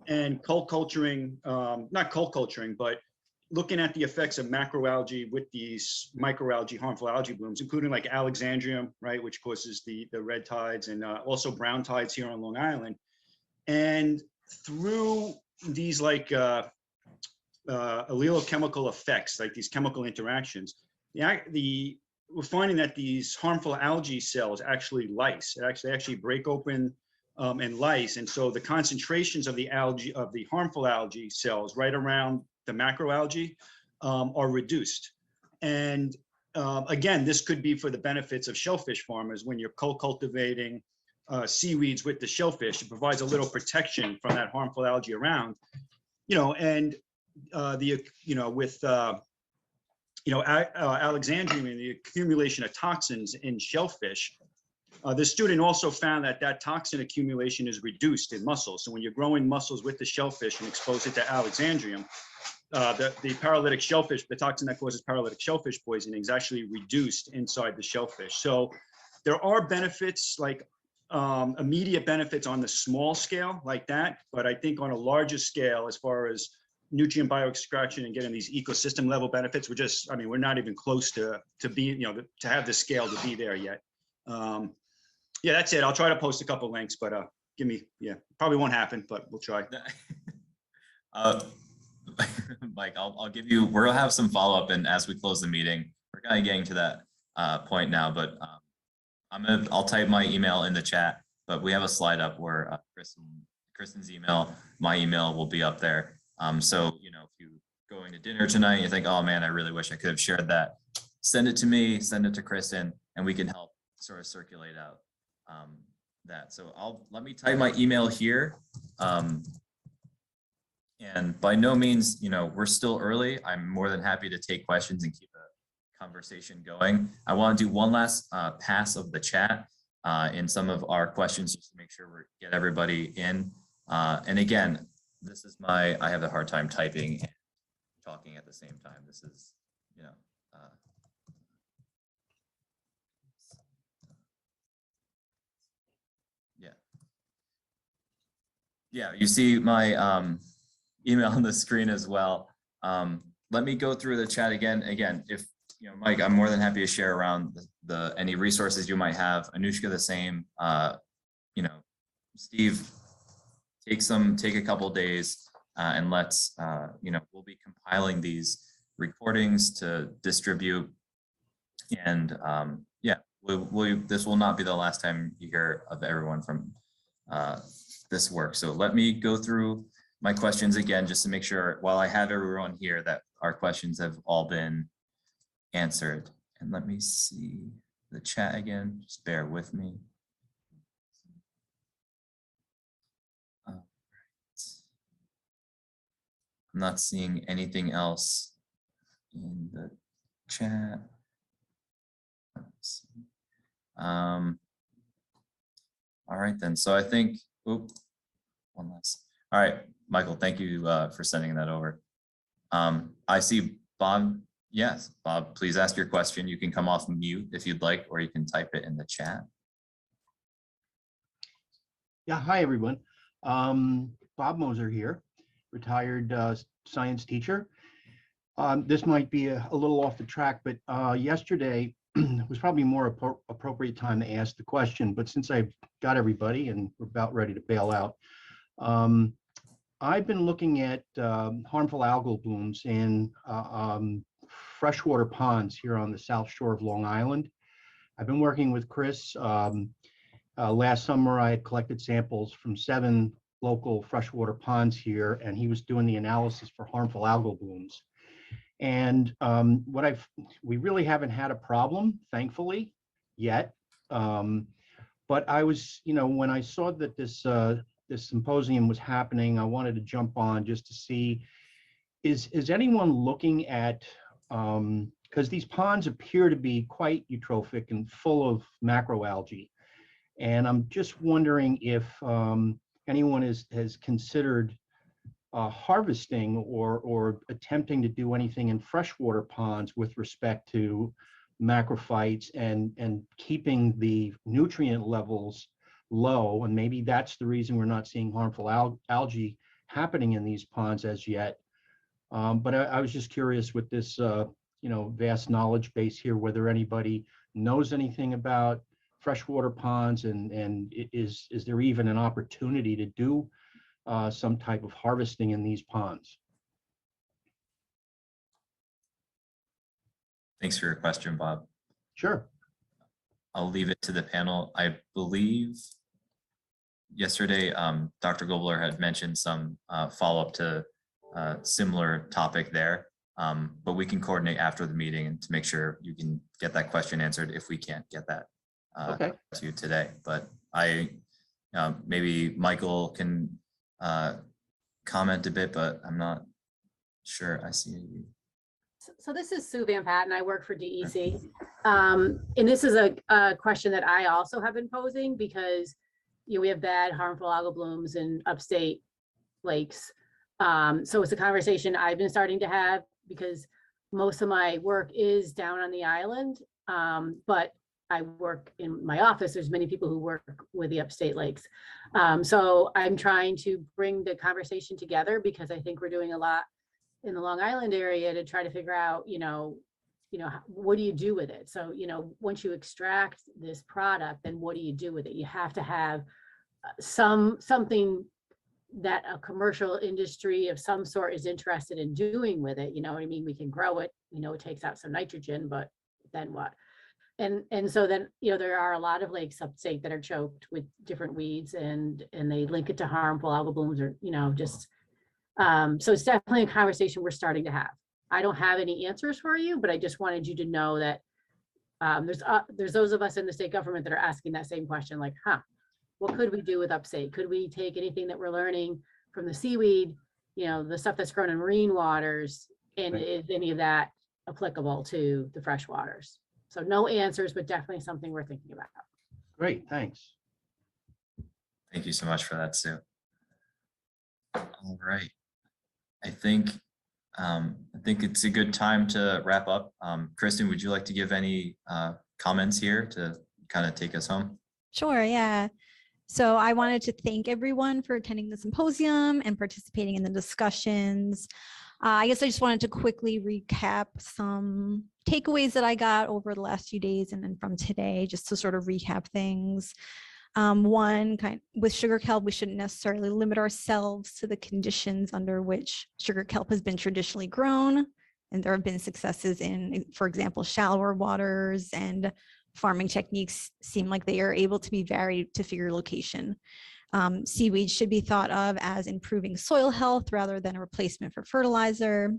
K: and not cult culturing, but looking at the effects of macroalgae with these microalgae, harmful algae blooms, including like Alexandrium, right, which causes the red tides, and also brown tides here on Long Island. And through these like allelochemical effects, like these chemical interactions, we're finding that these harmful algae cells actually lyse. They actually break open and lyse, and so the concentrations of the harmful algae cells right around the macroalgae are reduced. And again, this could be for the benefits of shellfish farmers when you're co-cultivating seaweeds with the shellfish. It provides a little protection from that harmful algae around, and with Alexandrium and the accumulation of toxins in shellfish. The student also found that toxin accumulation is reduced in mussels. So when you're growing mussels with the shellfish and expose it to Alexandrium, the paralytic shellfish, the toxin that causes paralytic shellfish poisoning is actually reduced inside the shellfish. So there are benefits, like immediate benefits on the small scale like that, but I think on a larger scale, as far as nutrient bioextraction and getting these ecosystem level benefits, we're not even close to be, to have the scale to be there yet. Yeah, that's it. I'll try to post a couple links, but probably won't happen, but we'll try.
A: Mike, I'll give you, we'll have some follow-up, and as we close the meeting, we're kind of getting to that point now, but I'll type my email in the chat, but we have a slide up where Kristin's email, my email will be up there. So, if you going to dinner tonight, you think, oh man, I really wish I could have shared that, send it to me, send it to Kristin, and we can help sort of circulate out that. So let me type my email here. And by no means, we're still early. I'm more than happy to take questions and keep the conversation going. I want to do one last pass of the chat in some of our questions just to make sure we get everybody in. And again, this is my, I have a hard time typing and talking at the same time. This is, you know, yeah, you see my email on the screen as well. Let me go through the chat again. Again, if you know, Mike, I'm more than happy to share around the any resources you might have. Anushka, the same. You know, Steve, take a couple days and let's you know, we'll be compiling these recordings to distribute, and yeah, this will not be the last time you hear of everyone from this work. So let me go through my questions again, just to make sure while I have everyone here that our questions have all been answered. And let me see the chat again, just bear with me. I'm not seeing anything else in the chat. Let's see. All right then, so I think, one last. All right, Michael, thank you for sending that over. I see Bob. Yes, Bob, please ask your question. You can come off mute if you'd like, or you can type it in the chat.
M: Yeah, hi everyone. Bob Moser here, retired science teacher. This might be a little off the track, but yesterday was probably more appropriate time to ask the question, but since I've got everybody and we're about ready to bail out, I've been looking at harmful algal blooms in freshwater ponds here on the south shore of Long Island. I've been working with Chris. Last summer, I had collected samples from 7 local freshwater ponds here, and he was doing the analysis for harmful algal blooms. And we really haven't had a problem, thankfully, yet. But I was, you know, when I saw that this symposium was happening, I wanted to jump on just to see, is anyone looking at, because these ponds appear to be quite eutrophic and full of macroalgae. And I'm just wondering if anyone has considered harvesting or attempting to do anything in freshwater ponds with respect to macrophytes and keeping the nutrient levels low. And maybe that's the reason we're not seeing harmful algae happening in these ponds as yet. But I was just curious with this, you know, vast knowledge base here, whether anybody knows anything about freshwater ponds and is there even an opportunity to do some type of harvesting in these ponds?
A: Thanks for your question, Bob.
M: Sure.
A: I'll leave it to the panel. I believe yesterday, Dr. Gobler had mentioned some follow-up to a similar topic there, but we can coordinate after the meeting and to make sure you can get that question answered if we can't get that
M: okay.
A: to you today. But maybe Michael can comment a bit, but I'm not sure I see you.
N: So this is Sue Van Patten. I work for DEC. And this is a question that I also have been posing because, you know, we have bad harmful algal blooms in upstate lakes. So it's a conversation I've been starting to have because most of my work is down on the island, but I work in my office. There's many people who work with the upstate lakes. So I'm trying to bring the conversation together because I think we're doing a lot in the Long Island area to try to figure out, you know, what do you do with it? So, you know, once you extract this product, then what do you do with it? You have to have something that a commercial industry of some sort is interested in doing with it. You know what I mean? We can grow it, you know, it takes out some nitrogen, but then what? And so then, you know, there are a lot of lakes upstate that are choked with different weeds and they link it to harmful algal blooms or, you know, just, so it's definitely a conversation we're starting to have. I don't have any answers for you, but I just wanted you to know that there's those of us in the state government that are asking that same question, like, what could we do with upstate? Could we take anything that we're learning from the seaweed, you know, the stuff that's grown in marine waters, and right. Is any of that applicable to the fresh waters? So no answers, but definitely something we're thinking about.
M: Great, thanks.
A: Thank you so much for that, Sue. All right. I think it's a good time to wrap up. Kristin, would you like to give any comments here to kind of take us home?
G: Sure, yeah. So I wanted to thank everyone for attending the symposium and participating in the discussions. I guess I just wanted to quickly recap some takeaways that I got over the last few days and then from today, just to sort of recap things. One, with sugar kelp, we shouldn't necessarily limit ourselves to the conditions under which sugar kelp has been traditionally grown. And there have been successes in, for example, shallower waters, and farming techniques seem like they are able to be varied to figure location. Seaweed should be thought of as improving soil health rather than a replacement for fertilizer.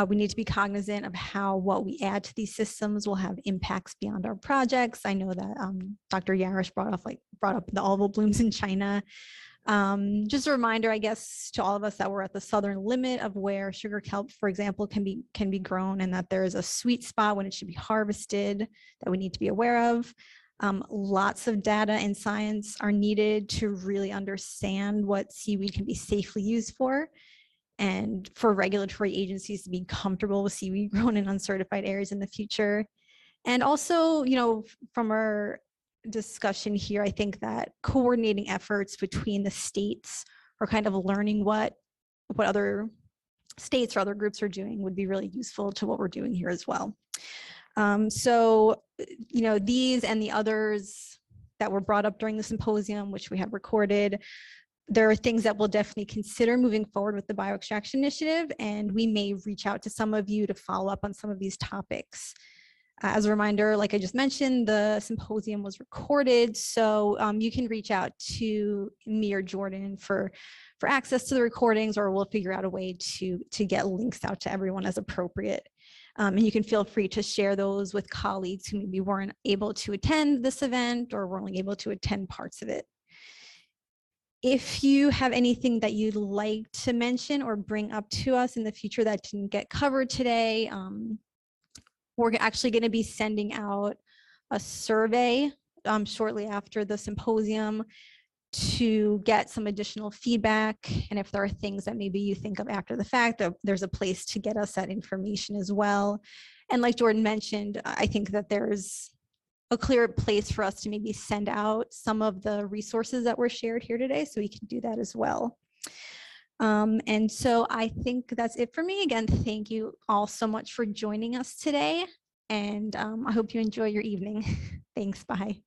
G: We need to be cognizant of how what we add to these systems will have impacts beyond our projects. I know that Dr. Yarish brought up the algal blooms in China. Just a reminder, I guess, to all of us that we're at the southern limit of where sugar kelp, for example, can be grown, and that there is a sweet spot when it should be harvested that we need to be aware of. Lots of data and science are needed to really understand what seaweed can be safely used for, and for regulatory agencies to be comfortable with seaweed grown in uncertified areas in the future. And also, from our discussion here, I think that coordinating efforts between the states or kind of learning what other states or other groups are doing would be really useful to what we're doing here as well. So, these and the others that were brought up during the symposium, which we have recorded, there are things that we'll definitely consider moving forward with the bioextraction initiative, and we may reach out to some of you to follow up on some of these topics. As a reminder, like I just mentioned, the symposium was recorded, so you can reach out to me or Jordan for access to the recordings, or we'll figure out a way to get links out to everyone as appropriate. And you can feel free to share those with colleagues who maybe weren't able to attend this event or were only able to attend parts of it. If you have anything that you'd like to mention or bring up to us in the future that didn't get covered today, we're actually going to be sending out a survey shortly after the symposium to get some additional feedback. And if there are things that maybe you think of after the fact, there's a place to get us that information as well. And like Jordan mentioned, I think that there's a clear place for us to maybe send out some of the resources that were shared here today, so we can do that as well. And so I think that's it for me. Again, thank you all so much for joining us today, and I hope you enjoy your evening. Thanks, bye.